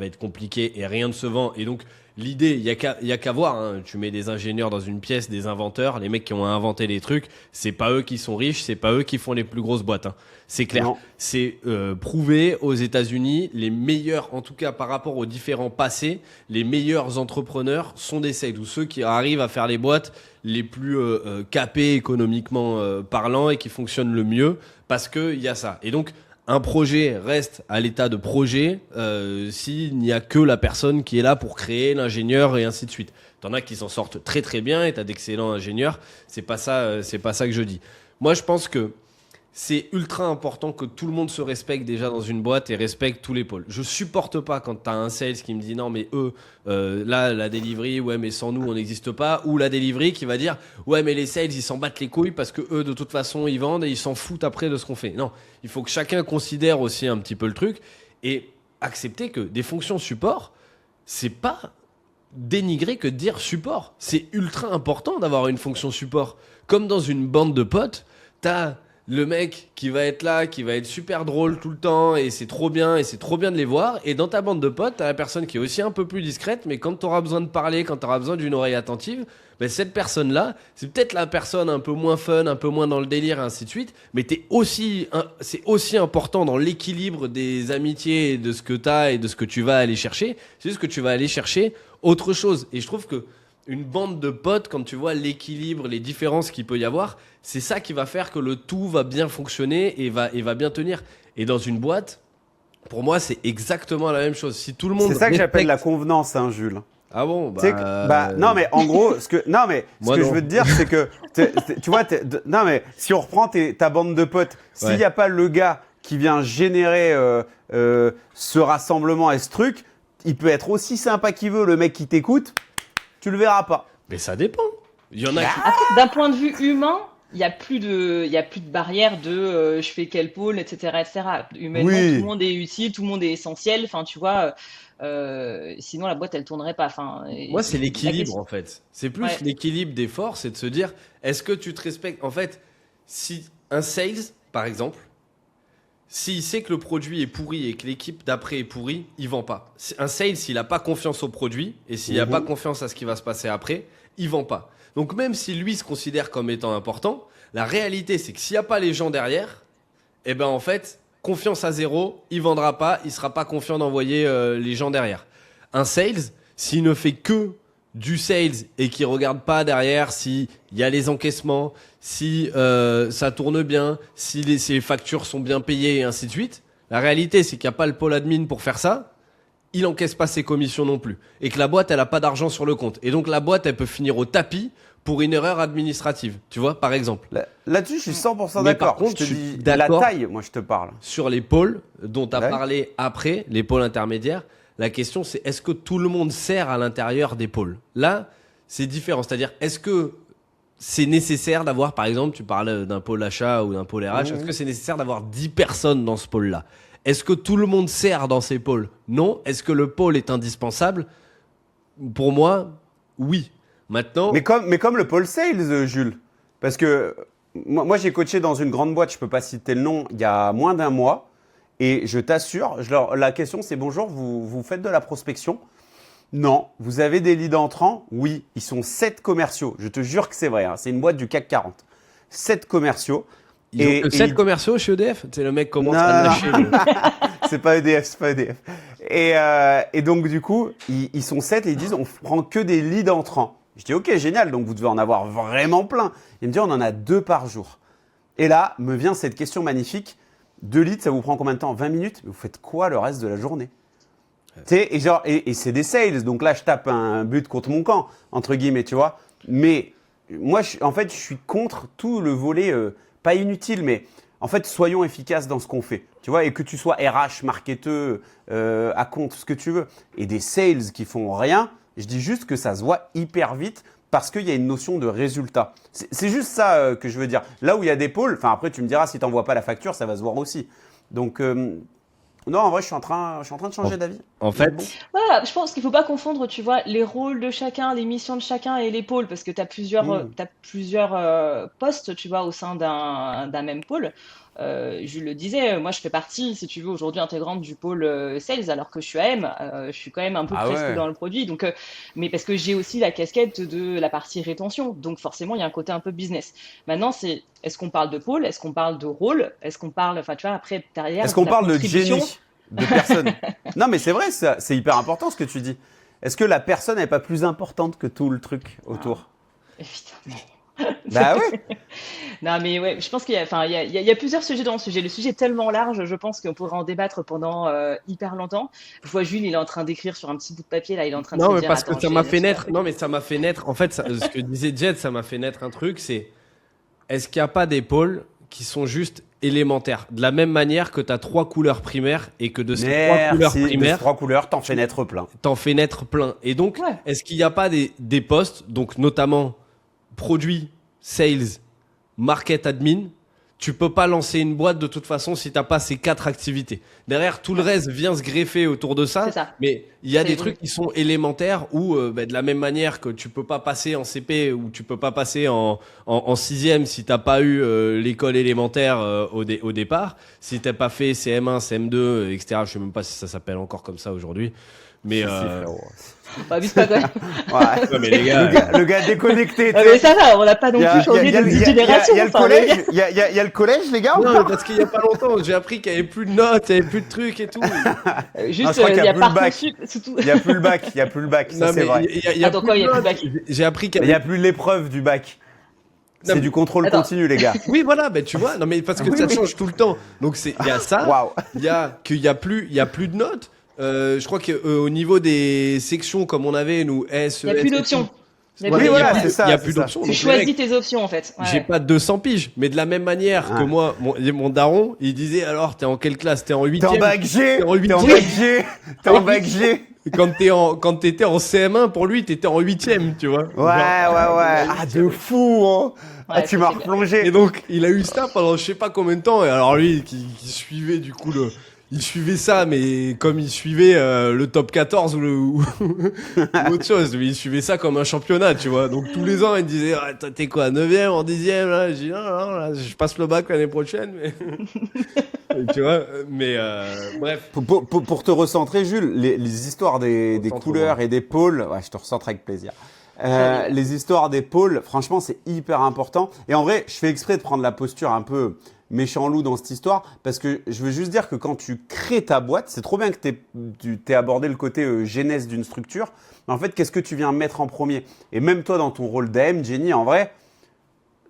être compliqué et rien ne se vend. Et donc, l'idée, il y a qu'à voir. Hein. Tu mets des ingénieurs dans une pièce, des inventeurs, les mecs qui ont inventé les trucs. C'est pas eux qui sont riches, c'est pas eux qui font les plus grosses boîtes. Hein. C'est clair. Non. C'est prouvé aux États-Unis. Les meilleurs, en tout cas par rapport aux différents passés, les meilleurs entrepreneurs sont des sales ou ceux qui arrivent à faire les boîtes les plus capés économiquement parlant et qui fonctionnent le mieux parce qu'il y a ça. Et donc, un projet reste à l'état de projet s'il n'y a que la personne qui est là pour créer l'ingénieur et ainsi de suite. T'en as qui s'en sortent très très bien et t'as d'excellents ingénieurs. C'est pas ça que je dis. Moi, je pense que c'est ultra important que tout le monde se respecte déjà dans une boîte et respecte tous les pôles. Je supporte pas quand tu as un sales qui me dit non mais eux, là la delivery, ouais mais sans nous on n'existe pas, ou la delivery qui va dire ouais mais les sales ils s'en battent les couilles parce que eux de toute façon ils vendent et ils s'en foutent après de ce qu'on fait. Non, il faut que chacun considère aussi un petit peu le truc et accepter que des fonctions support, c'est pas dénigrer que de dire support. C'est ultra important d'avoir une fonction support. Comme dans une bande de potes, t'as le mec qui va être là, qui va être super drôle tout le temps et c'est trop bien de les voir. Et dans ta bande de potes, t'as la personne qui est aussi un peu plus discrète, mais quand t'auras besoin de parler, quand t'auras besoin d'une oreille attentive, cette personne-là, c'est peut-être la personne un peu moins fun, un peu moins dans le délire et ainsi de suite, mais c'est aussi important dans l'équilibre des amitiés et de ce que t'as et de ce que tu vas aller chercher. C'est juste que tu vas aller chercher autre chose. Et je trouve que une bande de potes, quand tu vois l'équilibre, les différences qu'il peut y avoir, c'est ça qui va faire que le tout va bien fonctionner et va bien tenir. Et dans une boîte, pour moi, c'est exactement la même chose. Si tout le monde C'est ça que j'appelle respecte- la convenance, hein, Jules. Ah bon, Tu sais que- non mais en gros, ce que Moi, je non. veux te dire, c'est que tu vois, non mais si on reprend ta bande de potes, s'il Ouais. n'y a pas le gars qui vient générer ce rassemblement et ce truc, il peut être aussi sympa qu'il veut, le mec qui t'écoute, tu le verras pas. Mais ça dépend. Il y en a qui... Après, d'un point de vue humain, il y a plus de barrière de je fais quel pôle, etc., etc. Humainement, Oui. tout le monde est utile, tout le monde est essentiel. Enfin, tu vois, sinon la boîte elle tournerait pas. Enfin, Moi, c'est la l'équilibre, question- en fait. C'est plus Ouais. l'équilibre des forces, c'est de se dire, est-ce que tu te respectes? En fait, si un sales, par exemple, s'il sait que le produit est pourri et que l'équipe d'après est pourrie, il vend pas. Un sales, s'il n'a pas confiance au produit et s'il n'a pas confiance à ce qui va se passer après, il vend pas. Donc même si lui se considère comme étant important, la réalité, c'est que s'il n'y a pas les gens derrière, eh ben en fait, confiance à zéro, il vendra pas, il sera pas confiant d'envoyer les gens derrière. Un sales, s'il ne fait que du sales et qui regarde pas derrière s'il y a les encaissements, si ça tourne bien, si les factures sont bien payées et ainsi de suite, la réalité c'est qu'il n'y a pas le pôle admin pour faire ça, il encaisse pas ses commissions non plus. Et que la boîte elle a pas d'argent sur le compte. Et donc la boîte elle peut finir au tapis pour une erreur administrative, tu vois, par exemple. Là-dessus, je suis 100% Mais par d'accord. contre, Je te je suis dis la d'accord. taille, moi je te parle. Sur les pôles dont tu as Ouais. parlé après, les pôles intermédiaires, la question c'est est-ce que tout le monde sert à l'intérieur des pôles? Là, c'est différent. C'est-à-dire, est-ce que c'est nécessaire d'avoir, par exemple, tu parles d'un pôle achat ou d'un pôle RH, est-ce que c'est nécessaire d'avoir 10 personnes dans ce pôle-là? Est-ce que tout le monde sert dans ces pôles? Non. Est-ce que le pôle est indispensable? Pour moi, oui. Maintenant, Mais comme le pôle sales, Jules. Parce que moi j'ai coaché dans une grande boîte, je peux pas citer le nom, il y a moins d'un mois. Et je t'assure, la question c'est bonjour, vous faites de la prospection? Non. Vous avez des leads entrants? Oui. Ils sont 7 commerciaux. Je te jure que c'est vrai. Hein. C'est une boîte du CAC 40. 7 commerciaux. ils ont que 7 commerciaux chez EDF. C'est le mec commence à Non, lâcher. C'est pas EDF, c'est pas EDF. Et donc, du coup, ils sont 7 et ils disent on prend que des leads entrants. Je dis ok, génial, donc vous devez en avoir vraiment plein. Il me dit on en a 2 par jour. Et là, me vient cette question magnifique 2 leads, ça vous prend combien de temps? 20 minutes? Mais vous faites quoi le reste de la journée? Tu sais, et c'est des sales, donc là, je tape un but contre mon camp, entre guillemets, tu vois. Mais moi, en fait, je suis contre tout le volet, pas inutile, mais en fait, soyons efficaces dans ce qu'on fait. Tu vois, et que tu sois RH, marketeur, à compte, ce que tu veux. Et des sales qui font rien, je dis juste que ça se voit hyper vite parce qu'il y a une notion de résultat. C'est juste ça que je veux dire. Là où il y a des pôles, enfin après tu me diras si tu n'envoies pas la facture, ça va se voir aussi. Donc non, en vrai, je suis en train de changer d'avis. En fait, Voilà, je pense qu'il faut pas confondre, tu vois, les rôles de chacun, les missions de chacun et les pôles, parce que tu as plusieurs postes, tu vois, au sein d'un même pôle. Je le disais, moi je fais partie, si tu veux, aujourd'hui intégrante du pôle sales, alors que je suis AM, je suis quand même un peu Ah presque ouais. dans le produit, donc, mais parce que j'ai aussi la casquette de la partie rétention, donc forcément il y a un côté un peu business. Maintenant, est-ce qu'on parle de pôle, est-ce qu'on parle de rôle, est-ce qu'on parle, enfin tu vois, après derrière Est-ce qu'on la parle de contribution. génie, de personne? Non, mais c'est vrai, c'est hyper important ce que tu dis. Est-ce que la personne n'est pas plus importante que tout le truc autour? Évidemment. Bah ouais. Non, mais ouais, je pense qu'il y a, enfin, il y a plusieurs sujets dans le sujet. Le sujet est tellement large, je pense qu'on pourrait en débattre pendant hyper longtemps. Je vois Jules, il est en train d'écrire sur un petit bout de papier, là, il est en train de non, se mais dire, parce que attends, ça je m'a vais fait mettre naître. Non, mais ça m'a fait naître. En fait, ce que disait Jet, ça m'a fait naître un truc. C'est est-ce qu'il n'y a pas des pôles qui sont juste élémentaires, de la même manière que tu as 3 couleurs primaires et que de ces 3 couleurs Merci. De ces primaires, 3 couleurs, t'en fais naître plein. t'en fais naître plein. Et donc, Ouais. est-ce qu'il n'y a pas des postes, donc notamment produits, sales, market admin, tu peux pas lancer une boîte de toute façon si t'as pas ces 4 activités. Derrière, tout le reste vient se greffer autour de ça. C'est ça. Mais il y a Ça des évolue. trucs qui sont élémentaires où, de la même manière que tu peux pas passer en CP ou tu peux pas passer en sixième si t'as pas eu l'école élémentaire au départ, si t'as pas fait CM1, CM2, etc. Je sais même pas si ça s'appelle encore comme ça aujourd'hui. Mais, Si, frérot. Abuse pas quand même. Ouais. ouais, mais les gars, Le gars déconnecté. Ah, tu mais sais. ça va, on n'a pas non Il y a- plus il y a- changé il y a- de il y a- génération. il y a le enfin, les collège, gars. il y a le collège, les gars, ou non, pas? mais parce qu'il y a pas longtemps, j'ai appris qu'il y avait plus de notes, il y avait plus de trucs et tout. Non, Juste, je crois qu'il il y y a a plus le bac. Parcoursup, c'est tout. Il y a plus le bac, il y a plus le bac, ça Non, c'est mais vrai. il y a Attends, plus quoi, de il y a plus de notes. bac? J'ai appris qu'il y Il y avait a plus l'épreuve du bac. Non, C'est mais- du contrôle Attends. continu, les gars. Oui, voilà, ben tu vois, non mais parce que Oui, ça oui. change tout le temps. Donc il y a ça, Waouh. il y a plus de notes. Je crois que au niveau des sections comme on avait nous S, Il n'y a plus d'options. Il y a Oui, plus voilà, d'options. c'est ça, Il y a c'est plus ça. d'options. Tu donc, choisis mec, tes options en fait. Ouais, j'ai ouais. pas 200 piges, mais de la même manière que Ouais. moi, mon daron, il disait alors t'es en quelle classe? T'es en T'es en 8e. bac G. T'es en T'es en 8e. bac G. T'es en bac G. Quand t'étais en CM1, pour lui, t'étais en 8e, tu vois. Ouais, ouais, ouais. Ah, de fou, hein. Ah, Ouais, tu ça, m'as c'est clair. Et replongé. donc, il a eu ça pendant je sais pas combien de temps. Et alors lui, qui suivait du coup il suivait ça, mais comme il suivait le top 14 ou autre chose. Mais il suivait ça comme un championnat, tu vois. Donc tous les ans, il disait, ah, toi, t'es quoi, 9e, en 10e, là? Je dis, non, non, là, je passe le bac l'année prochaine. Mais... Et tu vois, mais bref. Pour te recentrer, Jules, les histoires des Recentre-moi. couleurs et des pôles, ouais, je te recentre avec plaisir. Les histoires des pôles, franchement, c'est hyper important. Et en vrai, je fais exprès de prendre la posture un peu méchant loup dans cette histoire parce que je veux juste dire que quand tu crées ta boîte, c'est trop bien que tu t'aies abordé le côté genèse d'une structure. Mais en fait, qu'est-ce que tu viens mettre en premier? Et même toi, dans ton rôle d'AM, Jenny, en vrai,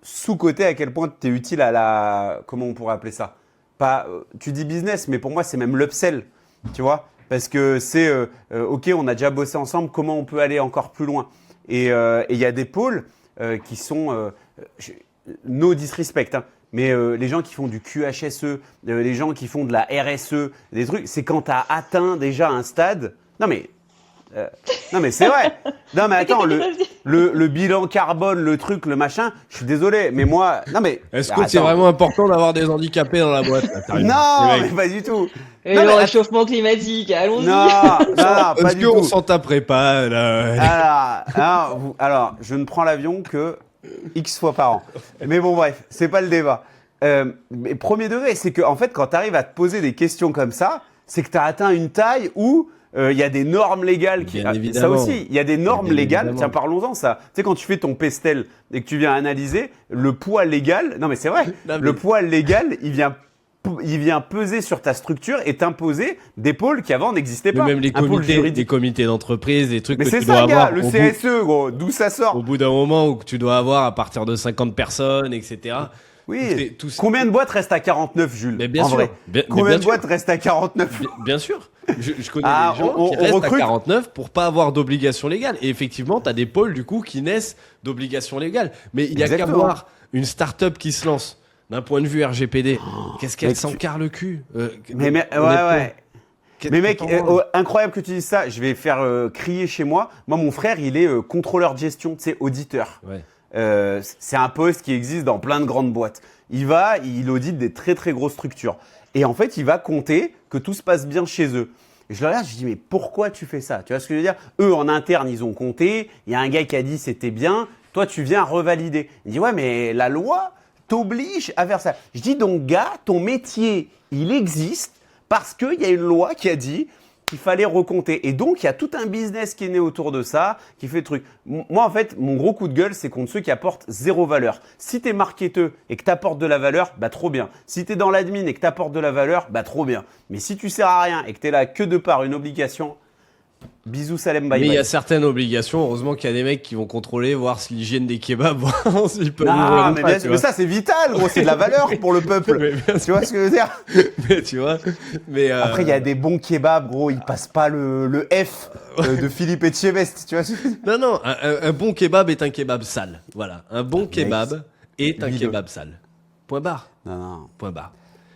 sous-côté à quel point tu es utile à la... Comment on pourrait appeler ça? Pas, tu dis business, mais pour moi, c'est même l'upsell, tu vois? Parce que c'est, OK, on a déjà bossé ensemble, comment on peut aller encore plus loin? Et il y a des pôles qui sont, no disrespect, hein, mais les gens qui font du QHSE, les gens qui font de la RSE, des trucs, c'est quand tu as atteint déjà un stade. Non, mais c'est vrai. Non, mais attends, le bilan carbone, le truc, le machin, je suis désolé, mais moi. Non, mais. Est-ce que c'est attends. vraiment important d'avoir des handicapés dans la boîte là, t'arrives. Non, Les mais mecs. pas du tout. Et Non, le mais réchauffement climatique, allons-y. Non, non, pas Est-ce du qu'on tout. s'en taperait pas là? Alors, je ne prends l'avion que X fois par an. Mais bon, bref, c'est pas le débat. Mais premier degré, c'est que en fait, quand tu arrives à te poser des questions comme ça, c'est que tu as atteint une taille où il y a des normes légales qui. Bien Ça évidemment. aussi, il y a des normes Bien légales. évidemment. Tiens, parlons-en ça. Tu sais, quand tu fais ton pestel et que tu viens analyser le poids légal. Non, mais c'est vrai. Non, mais- Le poids légal, il vient peser sur ta structure et t'imposer des pôles qui avant n'existaient Mais pas. même les Un pôle comités, juridique. des comités d'entreprise, des trucs Mais que c'est tu dois ça, gars, avoir le au bout, CSE, gros, d'où ça sort? au bout d'un moment où tu dois avoir à partir de 50 personnes, etc. Oui. Tout ces- Combien de boîtes restent à 49, Jules? Mais bien en sûr. vrai. Bien- mais Combien bien de sûr. boîtes restent à 49? Bien sûr. Je connais Ah, des gens on qui restent recrute. à 49 pour pas avoir d'obligation légale. Et effectivement, tu as des pôles du coup qui naissent d'obligations légales. Mais il y a qu'à Exactement. voir une start-up qui se lance d'un point de vue RGPD, qu'est-ce qu'elle mec, s'en carre le cul Mais ouais, honnêtement. ouais. Qu'est- Mais mec, t'en branles. incroyable que tu dises ça. Je vais faire crier chez moi. Moi, mon frère, il est contrôleur de gestion, tu sais, auditeur. Ouais. C'est un poste qui existe dans plein de grandes boîtes. Il audite des très très grosses structures. Et en fait, il va compter que tout se passe bien chez eux. Et je le regarde, je dis, mais pourquoi tu fais ça? Tu vois ce que je veux dire? Eux, en interne, ils ont compté. Il y a un gars qui a dit c'était bien. Toi, tu viens revalider. Il dit, ouais, mais la loi t'oblige à faire ça. Je dis, donc, gars, ton métier, il existe parce qu'il y a une loi qui a dit qu'il fallait recompter. Et donc, il y a tout un business qui est né autour de ça, qui fait le truc. Moi, en fait, mon gros coup de gueule, c'est contre ceux qui apportent zéro valeur. Si tu es marketeur et que tu apportes de la valeur, bah trop bien. Si tu es dans l'admin et que tu apportes de la valeur, bah trop bien. Mais si tu sers à rien et que tu es là que de par une obligation, bisous, Salem, bye Mais il bye. y a certaines obligations. Heureusement qu'il y a des mecs qui vont contrôler, voir si l'hygiène des kebabs, voir s'ils peuvent ouvrir Non, ou mais, pas, bien tu sûr, vois. mais ça, c'est vital, gros. C'est de la valeur pour le peuple. Mais bien Tu vois ce que je veux dire? Mais tu vois. Mais Après, il y a des bons kebabs, gros. Ils passent pas le F de Philippe Etchebest. Tu vois ce que je veux dire? non, un bon kebab est un kebab sale. Voilà, un bon kebab est un Bidon. kebab sale. Point barre. Non, non. Point barre.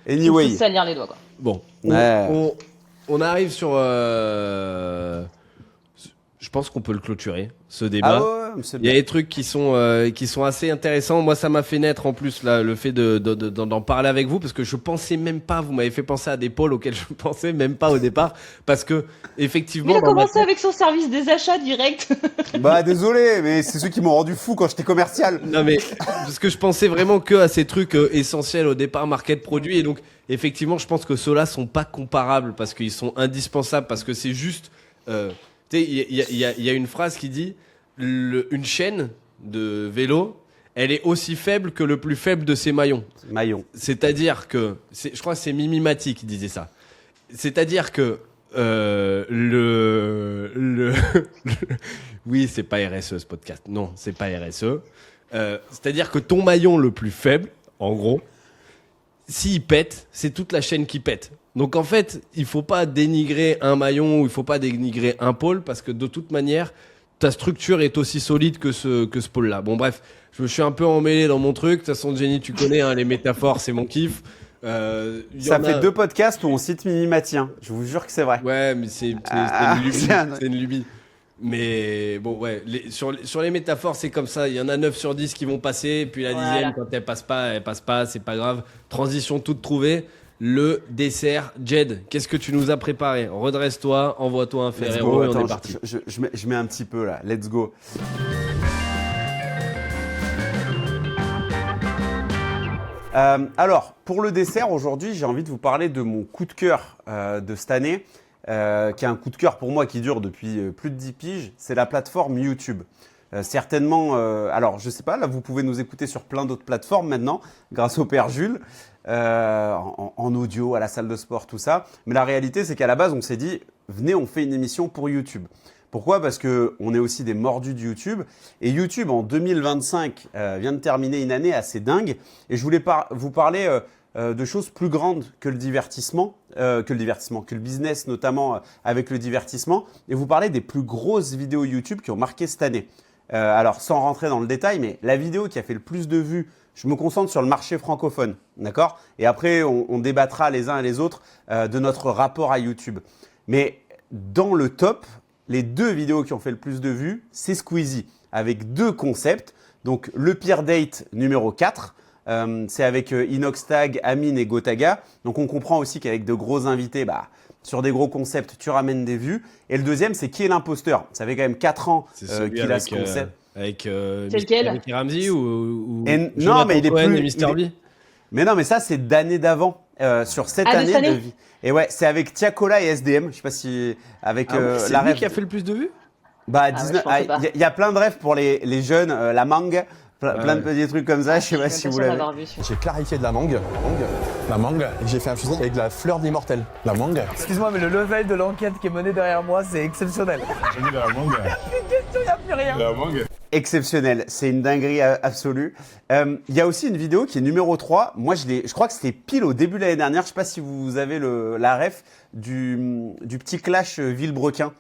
Il faut Anyway. se salir les doigts, quoi. Bon, Ouais. on arrive sur. Je pense qu'on peut le clôturer, ce débat. Ah ouais, ouais, c'est Il y a bien. des trucs qui sont assez intéressants. Moi, ça m'a fait naître en plus là, le fait d'en parler avec vous parce que je pensais même pas. Vous m'avez fait penser à des pôles auxquels je pensais même pas au départ parce que effectivement. Mais il a dans ma commencé tête- avec son service des achats direct. Bah désolé, mais c'est ceux qui m'ont rendu fou quand j'étais commercial. Non mais parce que je pensais vraiment que à ces trucs essentiels au départ, market produit et donc effectivement, je pense que ceux-là sont pas comparables parce qu'ils sont indispensables parce que c'est juste. Tu sais, il y a une phrase qui dit une chaîne de vélo, elle est aussi faible que le plus faible de ses maillons. Maillon. C'est-à-dire que, je crois que c'est Mimi Mati qui disait ça. C'est-à-dire que oui, c'est pas RSE ce podcast. Non, c'est pas RSE. C'est-à-dire que ton maillon le plus faible, en gros, s'il pète, c'est toute la chaîne qui pète. Donc en fait, il faut pas dénigrer un maillon ou il faut pas dénigrer un pôle parce que de toute manière, ta structure est aussi solide que ce pôle-là. Bon bref, je me suis un peu emmêlé dans mon truc. De toute façon, Jenny, tu connais, hein, les métaphores, c'est mon kiff. Il y Ça en fait a- 2 podcasts où on cite Minimatien. Je vous jure que c'est vrai. Ouais, mais c'est Ah, une lubie. c'est un- C'est une lubie. Mais bon, ouais, sur les métaphores, c'est comme ça. Il y en a 9 sur 10 qui vont passer. Puis la Voilà. dixième, quand elle passe pas, c'est pas grave. Transition toute trouvée. Le dessert, Jed, qu'est-ce que tu nous as préparé? Redresse-toi, envoie-toi un Let's Ferrero go. et on Attends, est parti. je mets un petit peu là. Let's go. Alors, pour le dessert, aujourd'hui, j'ai envie de vous parler de mon coup de cœur de cette année, qui est un coup de cœur pour moi qui dure depuis plus de 10 piges. C'est la plateforme YouTube. Certainement, alors je sais pas, là vous pouvez nous écouter sur plein d'autres plateformes maintenant, grâce au Père Jules, en audio, à la salle de sport, tout ça. Mais la réalité, c'est qu'à la base, on s'est dit, venez, on fait une émission pour YouTube. Pourquoi? Parce qu'on est aussi des mordus de YouTube. Et YouTube, en 2025, vient de terminer une année assez dingue. Et je voulais vous parler de choses plus grandes que le divertissement, que le business, notamment avec le divertissement. Et vous parler des plus grosses vidéos YouTube qui ont marqué cette année. Alors, sans rentrer dans le détail, mais la vidéo qui a fait le plus de vues, je me concentre sur le marché francophone, d'accord? Et après, on débattra les uns et les autres de notre rapport à YouTube. Mais dans le top, les 2 vidéos qui ont fait le plus de vues, c'est Squeezie, avec 2 concepts. Donc, le pire date numéro 4, c'est avec Inoxtag, Amine et Gotaga. Donc, on comprend aussi qu'avec de gros invités, sur des gros concepts, tu ramènes des vues. Et le deuxième, c'est Qui est l'imposteur? Ça fait quand même 4 ans C'est celui qu'il a ce concept. avec C'est lequel Ricky Ramsey ou Et non, Jonathan mais il est Cohen plus- et Mr. il est- B. Mais non, mais ça, c'est d'année d'avant. Sur cette Ah, de année cette année de vie. Et ouais, c'est avec Tiakola et SDM. Je sais pas si avec C'est la lui rêve. qui a fait le plus de vues? Bah, ouais, 19, je pensais pas. il y a plein de rêves pour les jeunes, la mangue, plein de Ouais. petits trucs comme ça. Je sais pas Je suis si même vous pas sûre l'avez. d'avoir vu celui-là. J'ai clarifié de la mangue, et j'ai fait un fusion avec de la fleur d'immortel. La mangue. Excuse-moi, mais le level de l'enquête qui est menée derrière moi, c'est exceptionnel. J'ai mis de la mangue. Il n'y a plus rien. De la mangue. Exceptionnel, c'est une dinguerie absolue. Il y a aussi une vidéo qui est numéro 3. Moi, je crois que c'était pile au début de l'année dernière. Je sais pas si vous avez la ref du petit clash Villebrequin.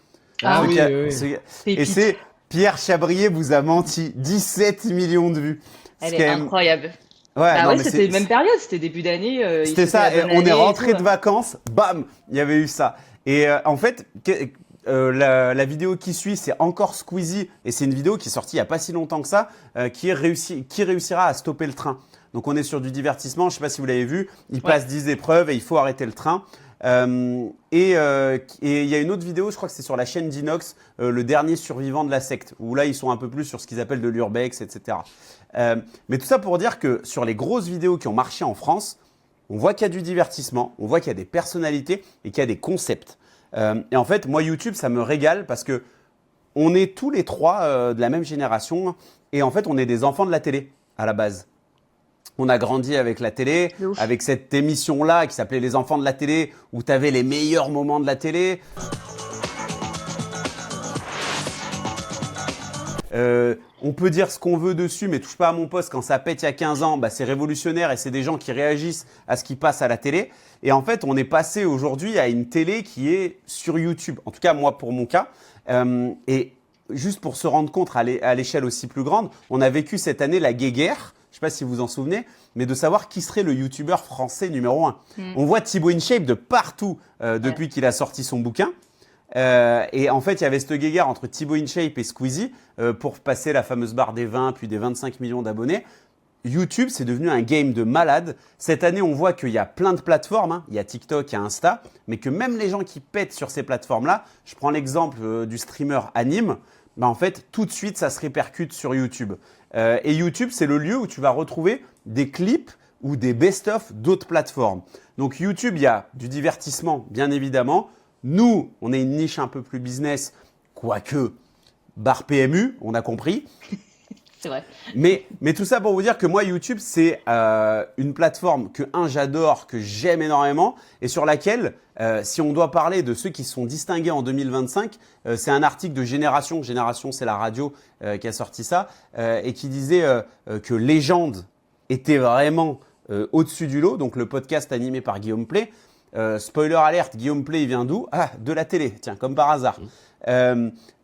Ah oui, Qui a- oui, oui. Et Pépite. c'est Pierre Chabrier vous a menti. 17 millions de vues. Elle C'est est quand même- incroyable. Ouais, Bah non, ouais, mais c'était même période, c'était début d'année. il c'était souhaitait ça. la Et bonne on année est et rentré tout. de vacances, bam, il y avait eu ça. Et en fait, la vidéo qui suit, c'est encore Squeezie, et c'est une vidéo qui est sortie il n'y a pas si longtemps que ça, qui réussira à stopper le train. Donc on est sur du divertissement, je ne sais pas si vous l'avez vu, il passe 10 épreuves et il faut arrêter le train. Et il y a une autre vidéo, je crois que c'est sur la chaîne d'Inox, le dernier survivant de la secte, où là ils sont un peu plus sur ce qu'ils appellent de l'urbex, etc. Mais tout ça pour dire que sur les grosses vidéos qui ont marché en France, on voit qu'il y a du divertissement, on voit qu'il y a des personnalités et qu'il y a des concepts. Et en fait, moi YouTube, ça me régale parce que on est tous les trois de la même génération et en fait, on est des enfants de la télé à la base. On a grandi avec la télé, De ouf. avec cette émission-là qui s'appelait Les Enfants de la télé, où tu avais les meilleurs moments de la télé. On peut dire ce qu'on veut dessus, mais touche pas à mon poste. Quand ça pète il y a 15 ans, bah, c'est révolutionnaire et c'est des gens qui réagissent à ce qui passe à la télé. Et en fait, on est passé aujourd'hui à une télé qui est sur YouTube. En tout cas, moi, pour mon cas. Et juste pour se rendre compte à l'échelle aussi plus grande, on a vécu cette année la guéguerre. Je ne sais pas si vous vous en souvenez, mais de savoir qui serait le youtubeur français numéro 1. On voit Thibaut InShape de partout depuis qu'il a sorti son bouquin. Et en fait, il y avait cette guéguerre entre Thibaut InShape et Squeezie pour passer la fameuse barre des 20 puis des 25 millions d'abonnés. YouTube, c'est devenu un game de malade. Cette année, on voit qu'il y a plein de plateformes. Hein. Il y a TikTok, il y a Insta, mais que même les gens qui pètent sur ces plateformes-là, je prends l'exemple du streamer Anime, bah en fait, tout de suite, ça se répercute sur YouTube. Et YouTube, c'est le lieu où tu vas retrouver des clips ou des best-of d'autres plateformes. Donc YouTube, il y a du divertissement, bien évidemment. Nous, on est une niche un peu plus business, quoique barre PMU, on a compris. C'est vrai. Mais tout ça pour vous dire que moi, YouTube, c'est une plateforme que, j'adore, que j'aime énormément et sur laquelle, si on doit parler de ceux qui sont distingués en 2025, c'est un article de Génération. Génération, c'est la radio qui a sorti ça et qui disait que Légende était vraiment au-dessus du lot. Donc, le podcast animé par Guillaume Play. Spoiler alerte, Guillaume Play, il vient d'où? Ah, de la télé, tiens, comme par hasard.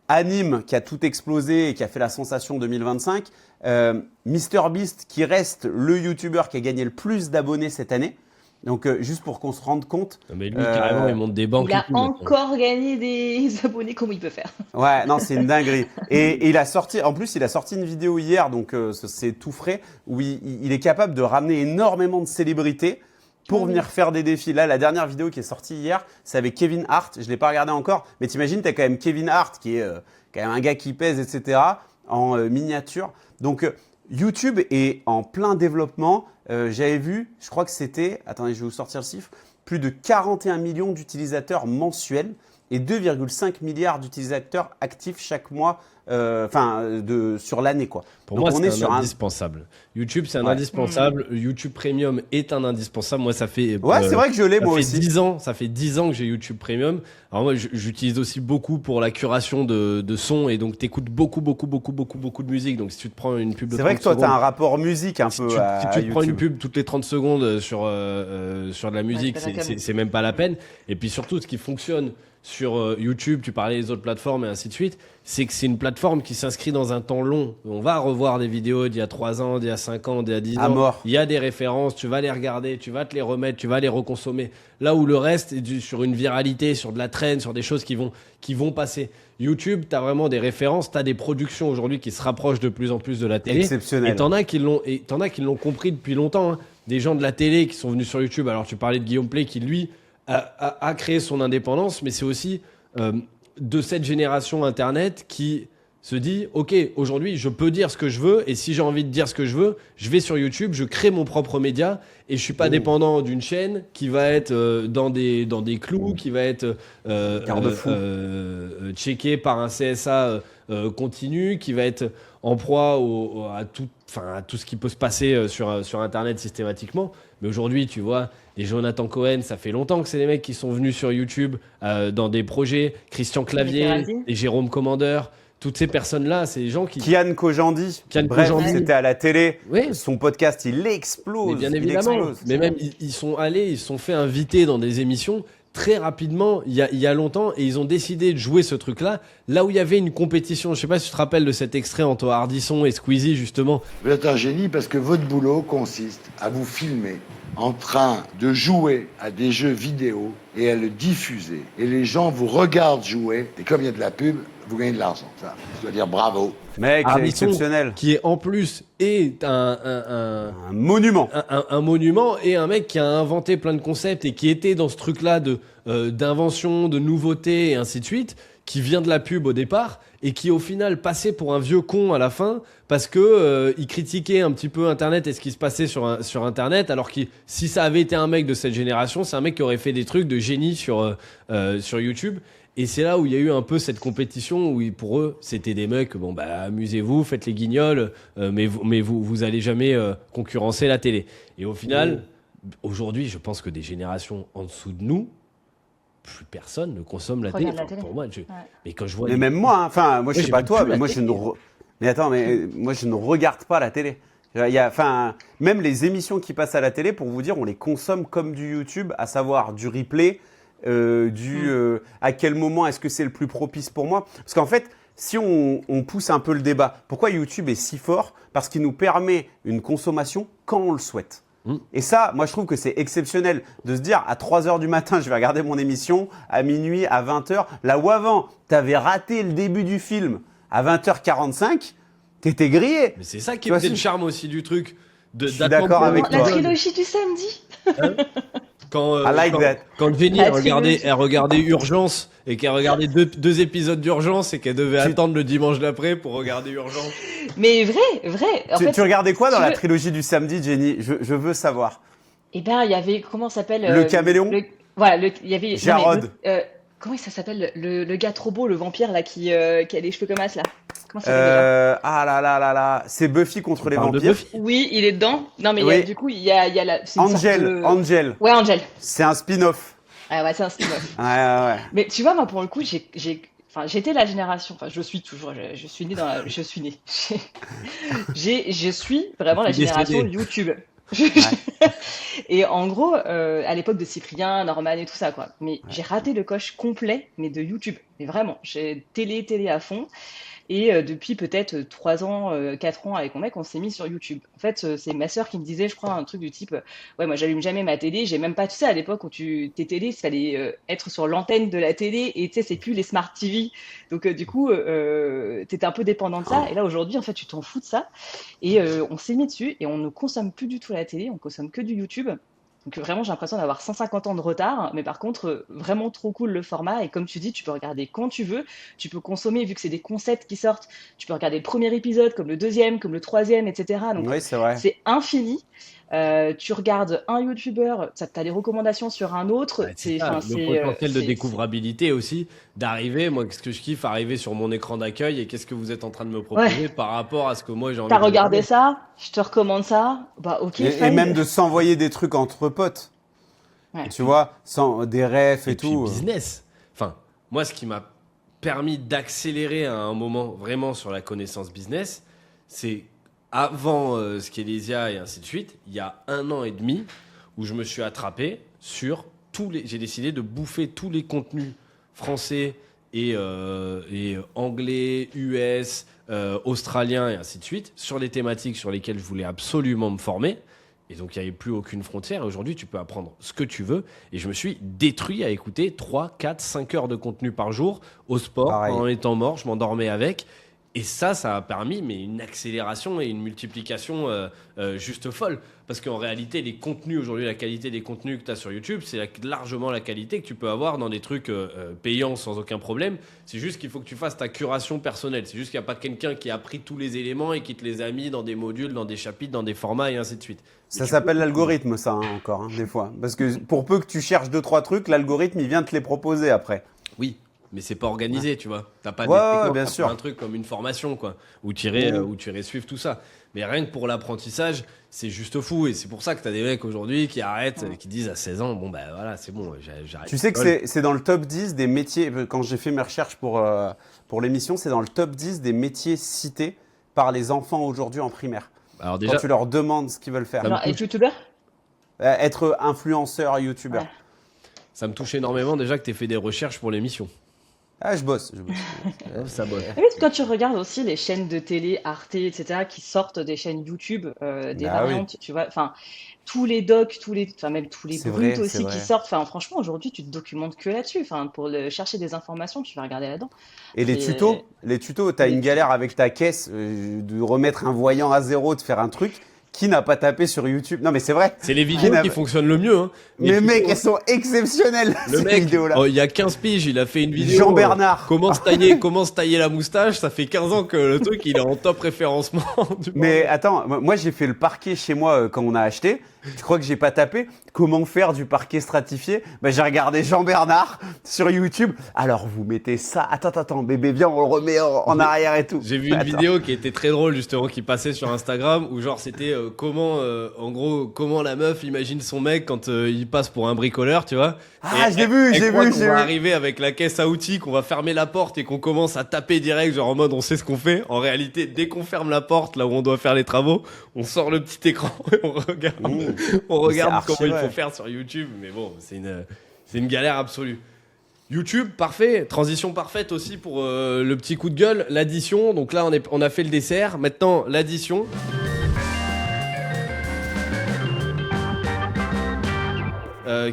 Anime qui a tout explosé et qui a fait la sensation 2025. MrBeast qui reste le YouTuber qui a gagné le plus d'abonnés cette année. Donc juste pour qu'on se rende compte. Non, mais lui, carrément, il monte des banques. Il a et tout, maintenant. encore gagné des abonnés, comment il peut faire? Ouais, non, c'est une dinguerie. Et il a sorti, en plus, il a sorti une vidéo hier, donc c'est tout frais, où il est capable de ramener énormément de célébrités pour venir faire des défis. Là, la dernière vidéo qui est sortie hier, c'est avec Kevin Hart. Je ne l'ai pas regardé encore, mais t'imagines, tu as quand même Kevin Hart, qui est quand même un gars qui pèse, etc., en miniature. Donc, YouTube est en plein développement. J'avais vu, je crois que c'était, attendez, je vais vous sortir le chiffre, plus de 41 millions d'utilisateurs mensuels et 2,5 milliards d'utilisateurs actifs chaque mois, sur l'année, quoi. Pour Donc, moi, on est c'est sur un indispensable. YouTube, c'est un indispensable. YouTube Premium est un indispensable. Moi, ça fait. Ouais, c'est vrai que je l'ai, moi aussi. 10 ans, ça fait 10 ans que j'ai YouTube Premium. Alors, moi, j'utilise aussi beaucoup pour la curation de son. Et donc, t'écoutes beaucoup de musique. Donc, si tu te prends une pub de C'est vrai 30 que toi, tu as secondes, un rapport musique un si peu tu, à si tu te prends une YouTube. pub toutes les 30 secondes sur de la musique, c'est pas la peine. c'est même pas la peine. Et puis surtout, ce qui fonctionne sur YouTube, tu parlais des autres plateformes et ainsi de suite, c'est que c'est une plateforme qui s'inscrit dans un temps long. On va revoir des vidéos d'il y a 3 ans, d'il y a 5 ans, d'il y a 10 À ans. mort. Il y a des références, tu vas les regarder, tu vas te les remettre, tu vas les reconsommer. Là où le reste est sur une viralité, sur de la traîne, sur des choses qui vont passer. YouTube, tu as vraiment des références, tu as des productions aujourd'hui qui se rapprochent de plus en plus de la télé. Exceptionnel. Et t'en as qui l'ont compris depuis longtemps. Hein. Des gens de la télé qui sont venus sur YouTube. Alors tu parlais de Guillaume Play qui lui a créé son indépendance, mais c'est aussi de cette génération Internet qui se dit ok, aujourd'hui je peux dire ce que je veux et si j'ai envie de dire ce que je veux, je vais sur YouTube, je crée mon propre média et je suis pas dépendant d'une chaîne qui va être dans des clous, qui va être Garde-fou. checké par un CSA continu, qui va être en proie à tout ce qui peut se passer sur Internet systématiquement. Mais aujourd'hui, tu vois, les Jonathan Cohen, ça fait longtemps que c'est des mecs qui sont venus sur YouTube dans des projets. Christian Clavier, Ferrari. et Jérôme Commandeur, toutes ces personnes-là, c'est des gens qui... Kian Kojandi, Kian bref, Kojandi. c'était à la télé. Oui. Son podcast, il explose. Mais bien il évidemment. explose. Mais même, ils sont allés, ils se sont fait inviter dans des émissions très rapidement, il y a longtemps, et ils ont décidé de jouer ce truc-là, là où il y avait une compétition. Je sais pas si tu te rappelles de cet extrait entre Ardisson et Squeezie, justement. Vous êtes un génie parce que votre boulot consiste à vous filmer en train de jouer à des jeux vidéo et à le diffuser. Et les gens vous regardent jouer, et comme il y a de la pub, vous gagnez de l'argent. Ça, je dois dire bravo. Mec, Ardisson, exceptionnel. qui est en plus un Un monument. un monument et un mec qui a inventé plein de concepts et qui était dans ce truc-là d'invention, de nouveauté et ainsi de suite, qui vient de la pub au départ et qui au final passait pour un vieux con à la fin parce que il critiquait un petit peu Internet et ce qui se passait sur Internet, alors que si ça avait été un mec de cette génération, c'est un mec qui aurait fait des trucs de génie sur YouTube. Et c'est là où il y a eu un peu cette compétition où pour eux c'était des mecs, bon bah amusez-vous, faites les guignols, mais vous allez jamais concurrencer la télé. Et au final, aujourd'hui, je pense que des générations en dessous de nous, plus personne ne consomme la télé. Regarde la Enfin, télé. pour moi, mais quand je vois, Mais même moi, hein. Enfin, moi je sais j'ai pas même toi, plus mais la moi je télé. ne. Mais attends, mais moi je ne regarde pas la télé. Enfin, même les émissions qui passent à la télé, pour vous dire, on les consomme comme du YouTube, à savoir du replay, à quel moment est-ce que c'est le plus propice pour moi? Parce qu'en fait, si on pousse un peu le débat, pourquoi YouTube est si fort? Parce qu'il nous permet une consommation quand on le souhaite. Et ça, moi je trouve que c'est exceptionnel de se dire à 3h du matin, je vais regarder mon émission, à minuit, à 20h. Là où avant, tu avais raté le début du film à 20h45, t'étais grillé. mais c'est ça qui Tu vois, était le si- charme aussi du truc. Je suis d'accord avec La toi. trilogie du samedi. Quand, I like that. quand Jenny La elle regardait Urgence et qu'elle regardait deux épisodes d'Urgence et qu'elle devait attendre le dimanche d'après pour regarder Urgence. Mais vrai. En fait, Tu regardais quoi dans si la tu veux- trilogie du samedi, Jenny? Je veux savoir. Eh ben, il y avait, comment ça s'appelle Le caméléon Voilà, il y avait. non, mais Jarod. comment ça s'appelle le gars trop beau, le vampire là qui a les cheveux comme as là. Comment ça s'appelle déjà Ah là, c'est Buffy contre les Parle de vampires. Buffy. Oui, il est dedans. Non, mais Oui. du coup, il y a la. c'est une sorte de- Angel. Ouais, Angel. C'est un spin-off. Ah ouais, c'est un spin-off. Ouais. Mais tu vois, moi, pour le coup, j'étais la génération. Enfin, je suis toujours. Je suis née dans la. Je suis née. Je suis vraiment la Tu es génération décédée. YouTube. Et en gros, à l'époque de Cyprien, Norman et tout ça, quoi. Mais j'ai raté le coche complet, mais de YouTube. Mais vraiment, j'ai télé à fond. Et depuis peut-être 3 ans, 4 ans avec mon mec, on s'est mis sur YouTube. En fait, c'est ma sœur qui me disait, je crois, un truc du type, ouais, moi, j'allume jamais ma télé. J'ai même pas, tu sais, à l'époque où tes télés, il fallait être sur l'antenne de la télé et tu sais, c'est plus les smart TV. Donc, du coup, t'étais un peu dépendant de ça. Et là, aujourd'hui, en fait, tu t'en fous de ça. Et on s'est mis dessus et on ne consomme plus du tout la télé, on consomme que du YouTube. Donc vraiment, j'ai l'impression d'avoir 150 ans de retard, mais par contre, vraiment trop cool le format. Et comme tu dis, tu peux regarder quand tu veux, tu peux consommer, vu que c'est des concepts qui sortent, tu peux regarder le premier épisode, comme le deuxième, comme le troisième, etc. Donc Oui, c'est vrai. c'est infini. Tu regardes un YouTuber, ça t'as des recommandations sur un autre. Ouais, c'est ça, le potentiel de découvrabilité aussi, d'arriver, moi, qu'est-ce que je kiffe, arriver sur mon écran d'accueil et qu'est-ce que vous êtes en train de me proposer par rapport à ce que moi j'ai envie T'as de regardé regarder. ça, je te recommande ça, bah ok, Et fine. même de s'envoyer des trucs entre potes. Ouais. Tu vois, sans des refs et, Et puis tout. business. Enfin, moi, ce qui m'a permis d'accélérer à un moment vraiment sur la connaissance business, c'est avant Skelésia et ainsi de suite, il y a 1 an et demi où je me suis attrapé sur j'ai décidé de bouffer tous les contenus français et anglais, US, australiens et ainsi de suite sur les thématiques sur lesquelles je voulais absolument me former. Et donc, il n'y avait plus aucune frontière. Et aujourd'hui, tu peux apprendre ce que tu veux. Et je me suis détruit à écouter 3, 4, 5 heures de contenu par jour au sport, Pareil. en étant mort. Je m'endormais avec. Et ça a permis une accélération et une multiplication juste folle. Parce qu'en réalité, les contenus, aujourd'hui, la qualité des contenus que tu as sur YouTube, c'est largement la qualité que tu peux avoir dans des trucs payants sans aucun problème. C'est juste qu'il faut que tu fasses ta curation personnelle. C'est juste qu'il n'y a pas quelqu'un qui a pris tous les éléments et qui te les a mis dans des modules, dans des chapitres, dans des formats et ainsi de suite. Ça s'appelle l'algorithme, ça, encore, des fois. Parce que pour peu que tu cherches 2-3 trucs, l'algorithme, il vient te les proposer après. Oui, mais c'est pas organisé, tu vois. T'as pas Ouais, des ouais, séquences, bien t'as sûr. pas un truc comme une formation, quoi, où tu irais suivre tout ça. Mais rien que pour l'apprentissage, c'est juste fou. Et c'est pour ça que t'as des mecs aujourd'hui qui arrêtent, qui disent à 16 ans, bon, ben voilà, c'est bon, j'arrête. Tu sais que c'est dans le top 10 des métiers, quand j'ai fait mes recherches pour l'émission, c'est dans le top 10 des métiers cités par les enfants aujourd'hui en primaire. Alors déjà, Quand tu leur demandes ce qu'ils veulent faire. Ça me Genre, être youtubeur? Être influenceur, youtubeur. Ouais. Ça me touche énormément déjà que tu aies fait des recherches pour l'émission. Ah, je bosse. Ça bosse. Ah oui, parce que quand tu regardes aussi les chaînes de télé, Arte, etc., qui sortent des chaînes YouTube, des Bah oui, variantes, tu vois, enfin, tous les docs, enfin, même tous les c'est bruts vrai, c'est aussi qui vrai. sortent, enfin, franchement, aujourd'hui, tu te documentes que là-dessus, enfin, pour chercher des informations, tu vas regarder là-dedans. Et C'est les tutos, t'as les une galère tutos. avec ta caisse de remettre un voyant à zéro, de faire un truc. Qui n'a pas tapé sur YouTube? Non, mais c'est vrai. C'est les Qui vidéos n'a- qui fonctionnent le mieux. Hein. Les Mais mec, tutos, elles sont exceptionnelles, le ces mec, vidéos-là. il y a 15 piges, il a fait une vidéo. Jean Bernard. Comment se tailler la moustache. Ça fait 15 ans que le truc, il est en top référencement. Mais attends, moi j'ai fait le parquet chez moi quand on a acheté. Tu crois que j'ai pas tapé? Comment faire du parquet stratifié? Bah, j'ai regardé Jean Bernard sur YouTube. Alors vous mettez ça. Attends, bébé, viens, on le remet en arrière et tout. J'ai vu une Attends. vidéo qui était très drôle justement qui passait sur Instagram où genre c'était en gros comment la meuf imagine son mec quand il passe pour un bricoleur, tu vois. Ah, Et je l'ai vu, elle j'ai croit vu, qu'on j'ai va vu. arriver avec la caisse à outils, qu'on va fermer la porte et qu'on commence à taper direct, genre en mode on sait ce qu'on fait. En réalité, dès qu'on ferme la porte là où on doit faire les travaux, on sort le petit écran et on regarde, on regarde archi comment il vrai. faut faire sur YouTube. Mais bon, c'est une galère absolue. YouTube, parfait. Transition parfaite aussi pour le petit coup de gueule, l'addition. Donc là, on a fait le dessert. Maintenant, l'addition.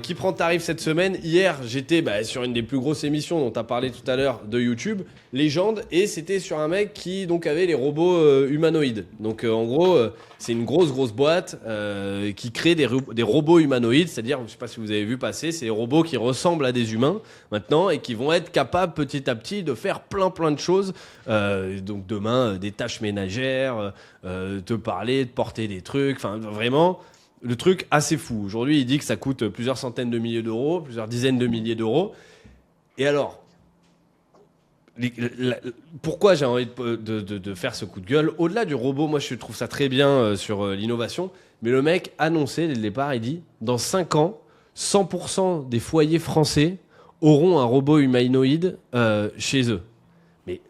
Qui prend tarif cette semaine? Hier, j'étais sur une des plus grosses émissions dont tu as parlé tout à l'heure de YouTube, Légende, et c'était sur un mec qui donc avait les robots humanoïdes. Donc en gros, c'est une grosse boîte qui crée des robots humanoïdes, c'est-à-dire, je sais pas si vous avez vu passer, c'est des robots qui ressemblent à des humains maintenant et qui vont être capables petit à petit de faire plein de choses. Donc demain, des tâches ménagères, te parler, te porter des trucs, enfin vraiment. Le truc assez fou. Aujourd'hui, il dit que ça coûte plusieurs centaines de milliers d'euros, plusieurs dizaines de milliers d'euros. Et alors, pourquoi j'ai envie de faire ce coup de gueule? Au-delà du robot, moi je trouve ça très bien sur l'innovation, mais le mec annonçait dès le départ, il dit, dans 5 ans, 100% des foyers français auront un robot humanoïde chez eux. Mais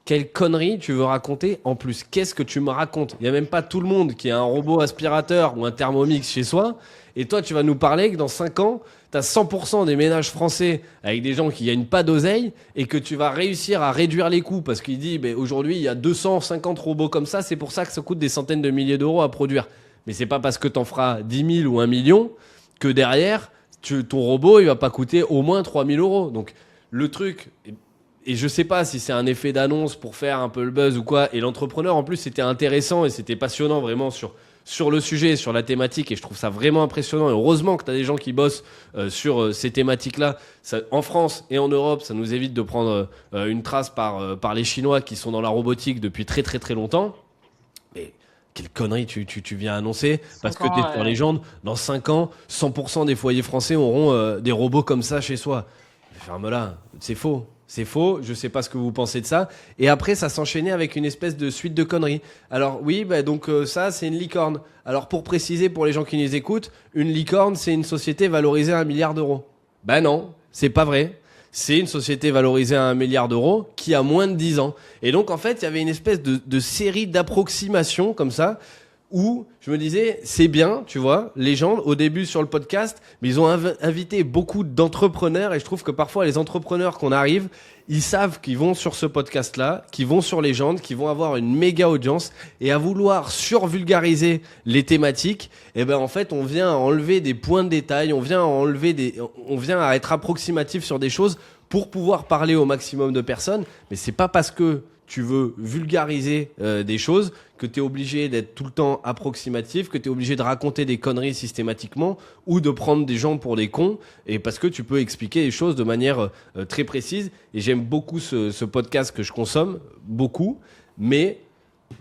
quelle connerie tu veux raconter? En plus, qu'est-ce que tu me racontes? Il n'y a même pas tout le monde qui a un robot aspirateur ou un Thermomix chez soi. Et toi, tu vas nous parler que dans 5 ans, tu as 100% des ménages français avec des gens qui gagnent pas d'oseille et que tu vas réussir à réduire les coûts. Parce qu'il dit, aujourd'hui, il y a 250 robots comme ça. C'est pour ça que ça coûte des centaines de milliers d'euros à produire. Mais c'est pas parce que tu en feras 10 000 ou 1 million que derrière, ton robot, il va pas coûter au moins 3 000 euros. Donc, le truc... Et je sais pas si c'est un effet d'annonce pour faire un peu le buzz ou quoi. Et l'entrepreneur, en plus, c'était intéressant et c'était passionnant vraiment sur le sujet, sur la thématique. Et je trouve ça vraiment impressionnant. Et heureusement que tu as des gens qui bossent sur ces thématiques-là. En France et en Europe, ça nous évite de prendre une trace par les Chinois qui sont dans la robotique depuis très longtemps. Mais quelle connerie tu viens annoncer parce que tu es sur Légende. Dans 5 ans, 100% des foyers français auront des robots comme ça chez soi. Ferme-la, c'est faux. C'est faux, je sais pas ce que vous pensez de ça. Et après, ça s'enchaînait avec une espèce de suite de conneries. Alors oui, donc ça, c'est une licorne. Alors pour préciser pour les gens qui nous écoutent, une licorne, c'est une société valorisée à 1 milliard d'euros. Ben non, c'est pas vrai. C'est une société valorisée à 1 milliard d'euros qui a moins de 10 ans. Et donc en fait, il y avait une espèce de série d'approximations comme ça, où je me disais, c'est bien, tu vois, les gens, au début sur le podcast, mais ils ont invité beaucoup d'entrepreneurs et je trouve que parfois les entrepreneurs qu'on arrive, ils savent qu'ils vont sur ce podcast-là, qu'ils vont sur Légende, qu'ils vont avoir une méga audience et à vouloir survulgariser les thématiques, en fait, on vient à enlever des points de détail, on vient à être approximatif sur des choses pour pouvoir parler au maximum de personnes, mais c'est pas parce que tu veux vulgariser des choses, que tu es obligé d'être tout le temps approximatif, que tu es obligé de raconter des conneries systématiquement ou de prendre des gens pour des cons, et parce que tu peux expliquer les choses de manière très précise. Et j'aime beaucoup ce podcast que je consomme, beaucoup, mais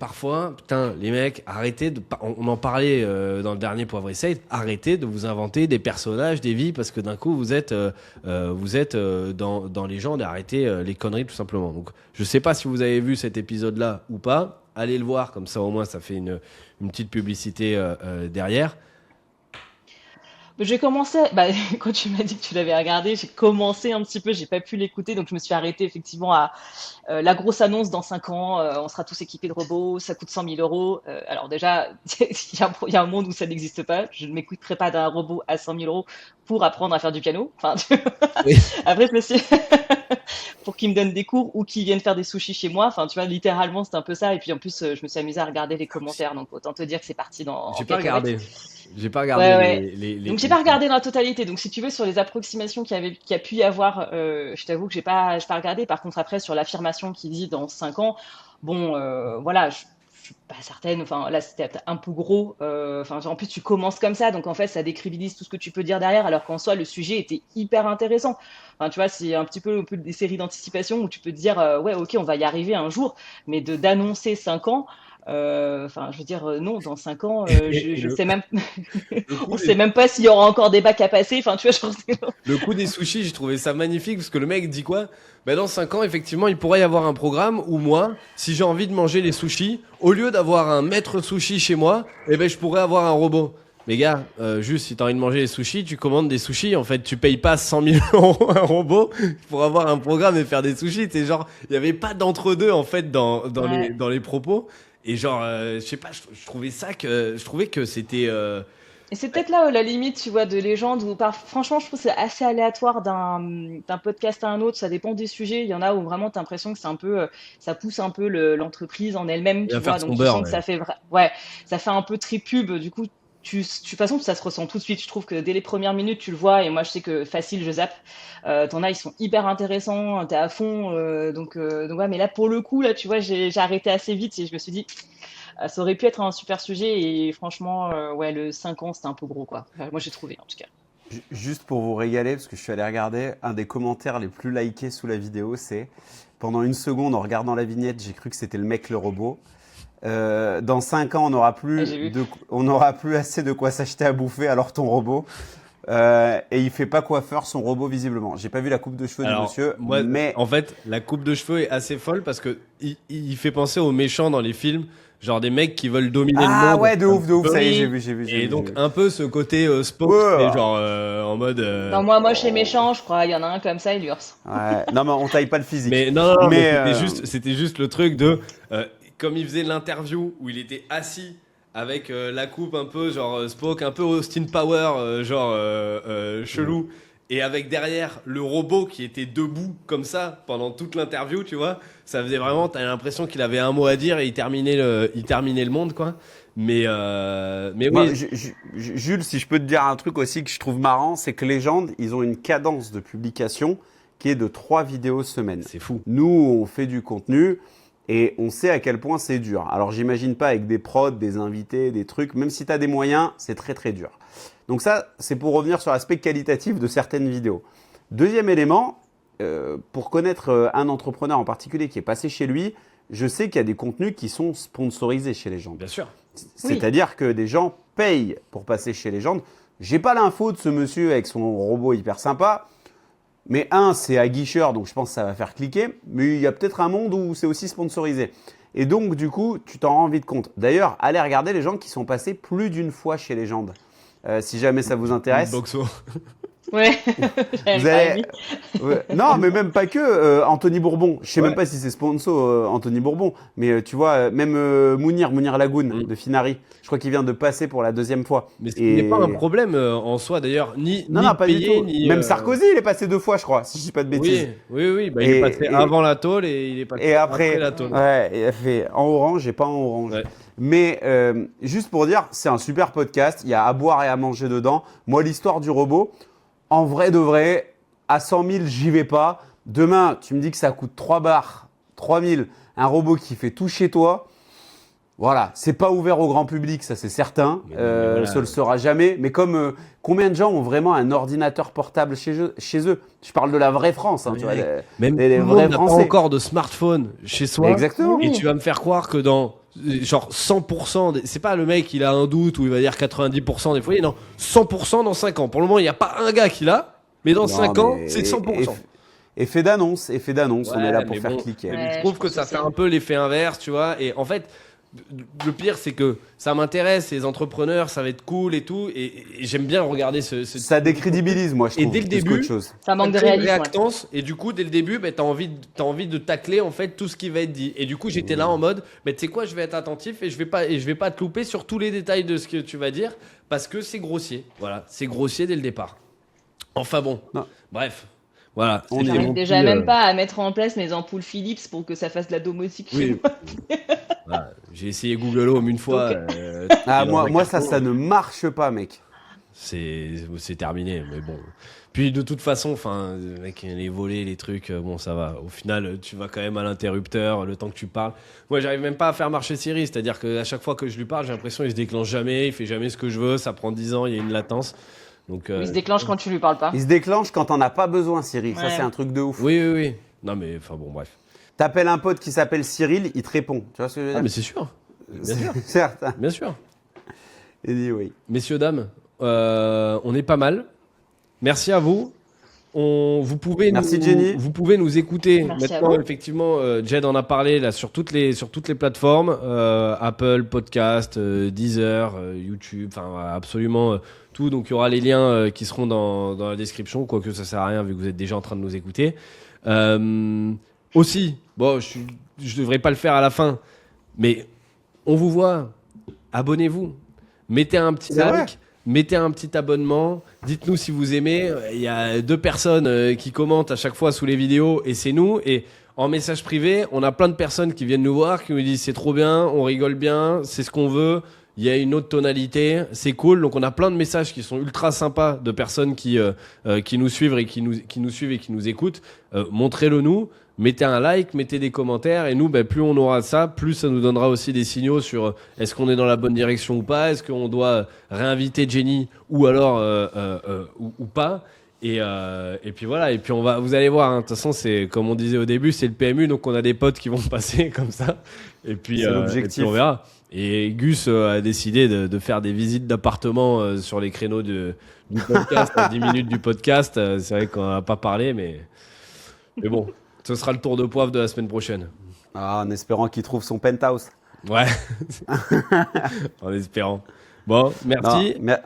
parfois, putain, les mecs, arrêtez on en parlait dans le dernier Poivre et Sale, arrêtez de vous inventer des personnages, des vies, parce que d'un coup, vous êtes dans Légende et arrêtez les conneries tout simplement. Donc, je sais pas si vous avez vu cet épisode-là ou pas. Allez le voir, comme ça au moins ça fait une petite publicité derrière. J'ai commencé, quand tu m'as dit que tu l'avais regardé, j'ai commencé un petit peu, j'ai pas pu l'écouter, donc je me suis arrêtée effectivement à la grosse annonce dans 5 ans, on sera tous équipés de robots, ça coûte 100 000 euros. Alors déjà, il y a un monde où ça n'existe pas, je ne m'écouterai pas d'un robot à 100 000 euros pour apprendre à faire du piano. Enfin, Oui. après, je me suis... pour qu'ils me donnent des cours ou qu'ils viennent faire des sushis chez moi. Enfin, tu vois, littéralement, c'est un peu ça. Et puis en plus, je me suis amusée à regarder les commentaires, donc autant te dire que c'est parti en J'ai pas cacahuète. regardé. J'ai pas regardé Ouais, ouais. les... Donc j'ai pas regardé dans la totalité. Donc si tu veux sur les approximations qu'il y a pu y avoir, je t'avoue que j'ai pas regardé. Par contre après sur l'affirmation qui dit dans 5 ans, bon voilà, je suis pas certaine. Enfin là c'était un peu gros. Enfin en plus tu commences comme ça, donc en fait ça décrédibilise tout ce que tu peux dire derrière, alors qu'en soi le sujet était hyper intéressant. Enfin tu vois c'est un petit peu des séries d'anticipation où tu peux te dire ouais ok on va y arriver un jour, mais de d'annoncer 5 ans. Enfin, je veux dire, non, dans 5 ans, et je le, sais même, le coup on des, sait même pas s'il y aura encore des bacs à passer. Enfin, tu vois, le coup des sushis, j'ai trouvé ça magnifique parce que le mec dit quoi? Ben dans 5 ans, effectivement, il pourrait y avoir un programme où moi, si j'ai envie de manger les sushis, au lieu d'avoir un maître sushi chez moi, eh ben, je pourrais avoir un robot. Mais gars, juste si t'as envie de manger les sushis, tu commandes des sushis. En fait, tu payes pas 100 000 euros à un robot pour avoir un programme et faire des sushis. C'est genre, il y avait pas d'entre-deux en fait ouais. dans les propos. Et genre, je sais pas, je trouvais que c'était. Et c'est peut-être là la limite, tu vois, de légende où, franchement, je trouve que c'est assez aléatoire d'un podcast à un autre. Ça dépend des sujets. Il y en a où vraiment t'as l'impression que c'est un peu, ça pousse un peu l'entreprise en elle-même, Il va tu faire vois. son Donc tu beurre, sens que ouais. ouais, ça fait un peu très pub. Du coup, de toute façon, ça se ressent tout de suite. Je trouve que dès les premières minutes, tu le vois. Et moi, je sais que facile, je zappe. T'en as, ils sont hyper intéressants. T'es à fond. Donc ouais, mais là, pour le coup, là, tu vois, j'ai arrêté assez vite et je me suis dit. Ça aurait pu être un super sujet et franchement, ouais, le 5 ans, c'était un peu gros, quoi. Enfin, moi, j'ai trouvé, en tout cas. Juste pour vous régaler, parce que je suis allé regarder, un des commentaires les plus likés sous la vidéo, c'est pendant une seconde, en regardant la vignette, j'ai cru que c'était le mec le robot. Dans 5 ans, Ouais, j'ai vu. on n'aura plus assez de quoi s'acheter à bouffer, alors ton robot. Et il fait pas coiffeur son robot visiblement. J'ai pas vu la coupe de cheveux du Alors, monsieur, moi, mais en fait, la coupe de cheveux est assez folle parce que il fait penser aux méchants dans les films, genre des mecs qui veulent dominer le ah monde. ouais, de un ouf, de ouf. peu. Ça y est, Oui. j'ai Et vu, j'ai donc, vu. un peu ce côté Spock, Ouais, mais genre en mode. Dans Moi, moche et méchant, je crois, il y en a un comme ça, il urse. ouais. Non, mais on taille pas le physique. Mais non, mais Mais c'était juste le truc de. Comme il faisait l'interview où il était assis avec la coupe un peu genre Spock, un peu Austin Power, chelou, et avec derrière le robot qui était debout comme ça pendant toute l'interview, tu vois, ça faisait vraiment, t'as l'impression qu'il avait un mot à dire et il terminait le monde, quoi. Mais moi, oui, Jules, si je peux te dire un truc aussi que je trouve marrant, c'est que Légende, ils ont une cadence de publication qui est de 3 vidéos semaine. c'est fou. Nous, on fait du contenu et on sait à quel point c'est dur. Alors, j'imagine pas avec des prods, des invités, des trucs, même si tu as des moyens, c'est très très dur. Donc ça, c'est pour revenir sur l'aspect qualitatif de certaines vidéos. Deuxième élément, pour connaître un entrepreneur en particulier qui est passé chez lui, je sais qu'il y a des contenus qui sont sponsorisés chez Légende. Bien sûr. Oui. C'est-à-dire que des gens payent pour passer chez Légende. J'ai pas l'info de ce monsieur avec son robot hyper sympa. Mais c'est aguicheur, donc je pense que ça va faire cliquer. Mais il y a peut-être un monde où c'est aussi sponsorisé. Et donc, du coup, tu t'en rends vite compte. D'ailleurs, allez regarder les gens qui sont passés plus d'une fois chez Légende. Si jamais ça vous intéresse. Boxo. Ouais, j'avais Vous pas allez... aimé. Ouais. Non, mais même pas que. Anthony Bourbon. Je sais Ouais. même pas si c'est sponsor Anthony Bourbon. Mais tu vois, même Mounir Lagoun de Finari. Je crois qu'il vient de passer pour la 2e fois. Mais ce qui n'est pas un problème en soi d'ailleurs, ni Non, de pas du payer, tout. ni. Même Sarkozy, il est passé 2 fois, je crois, si je dis pas de bêtises. Oui. Bah, il est passé avant la tôle et il est passé Et après, la tôle. ouais, il a fait en orange et pas en orange. Ouais. Mais juste pour dire, c'est un super podcast. Il y a à boire et à manger dedans. Moi, l'histoire du robot, en vrai de vrai, à 100 000, j'y vais pas. Demain, tu me dis que ça coûte 3 bars, 3 000, un robot qui fait tout chez toi. Voilà, c'est pas ouvert au grand public, ça c'est certain. Mais voilà. Ça le sera jamais. Mais comme combien de gens ont vraiment un ordinateur portable chez eux? Je parle de la vraie France, hein, tu vois, Même les tout le vrais monde n'a pas Français. encore de smartphone chez soi. Exactement. Et tu vas me faire croire que dans genre 100%, c'est pas le mec il a un doute ou il va dire 90% des foyers, non, 100% dans 5 ans. Pour le moment, il n'y a pas un gars qui l'a, mais dans Non, 5 ans, mais- c'est 100%. Effet d'annonce, on Ouais, est là pour mais faire bon, cliquer. Ouais, je trouve je que pense ça aussi. fait un peu l'effet inverse, tu vois. Et en fait, le pire, c'est que ça m'intéresse, les entrepreneurs, ça va être cool et tout. Et j'aime bien regarder ce Ça décrédibilise, moi, je Et trouve. dès le plus début, qu'autre chose. Ça manque de crée une réalisme. Ouais. réactance, et du coup, dès le début, t'as envie de tacler en fait tout ce qui va être dit. Et du coup, j'étais là en mode, tu sais quoi, je vais être attentif et je vais pas te louper sur tous les détails de ce que tu vas dire parce que c'est grossier. Voilà, c'est grossier dès le départ. Enfin bon, Non. bref, voilà. On c'était est J'arrive mon déjà petit, même pas à mettre en place mes ampoules Philips pour que ça fasse de la domotique chez Oui. moi. Voilà. J'ai essayé Google Home une fois. Donc, Ah, dans moi, un moi carton. ça ne marche pas, mec. C'est terminé, mais bon. Puis de toute façon, enfin, mec, les volets, les trucs, bon, ça va. Au final, tu vas quand même à l'interrupteur le temps que tu parles. Moi, j'arrive même pas à faire marcher Siri, c'est-à-dire qu'à chaque fois que je lui parle, j'ai l'impression qu'il se déclenche jamais, il fait jamais ce que je veux, ça prend 10 ans, il y a une latence. Donc, Il se déclenche quand tu lui parles pas. Il se déclenche quand t'en as pas besoin, Cyril. Ça, Ouais. c'est un truc de ouf. oui. Non, mais enfin bon, bref. T'appelles un pote qui s'appelle Cyril, il te répond. Tu vois ce que je veux Ah, dire mais c'est sûr, bien sûr, Certes. bien sûr. Il dit oui. Messieurs, dames, on est pas mal. Merci à vous. Vous pouvez Merci, nous, Jenny. Vous pouvez nous écouter. Merci à Maintenant, vous. effectivement, Jed en a parlé là sur toutes les plateformes, Apple Podcast, Deezer, YouTube, enfin absolument tout. Donc il y aura les liens qui seront dans la description, quoique ça sert à rien vu que vous êtes déjà en train de nous écouter. Aussi, bon, je devrais pas le faire à la fin, mais on vous voit. Abonnez-vous. Mettez un petit C'est vrai. like. Mettez un petit abonnement, dites-nous si vous aimez. Il y a 2 personnes qui commentent à chaque fois sous les vidéos et c'est nous. Et en message privé, on a plein de personnes qui viennent nous voir, qui nous disent c'est trop bien, on rigole bien, c'est ce qu'on veut. Il y a une autre tonalité, c'est cool. Donc on a plein de messages qui sont ultra sympas de personnes qui nous suivent et qui nous suivent et qui nous écoutent. Montrez-le nous. Mettez un like, mettez des commentaires et nous, plus on aura ça, plus ça nous donnera aussi des signaux sur est-ce qu'on est dans la bonne direction ou pas, est-ce qu'on doit réinviter Jenny ou alors ou pas. Et puis voilà, et puis vous allez voir, hein, de toute façon, c'est comme on disait au début, c'est le PMU, donc on a des potes qui vont passer comme ça. Et puis, C'est l'objectif. et puis on verra. Et Gus a décidé de faire des visites d'appartements sur les créneaux du podcast, à 10 minutes du podcast. C'est vrai qu'on n'en a pas parlé, mais bon. Ce sera le tour de poivre de la semaine prochaine. Ah, en espérant qu'il trouve son penthouse. Ouais. En espérant. Bon, merci. Non,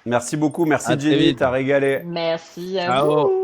merci beaucoup. Merci, À très Jenny. vite. T'as régalé. Merci à Ciao. vous.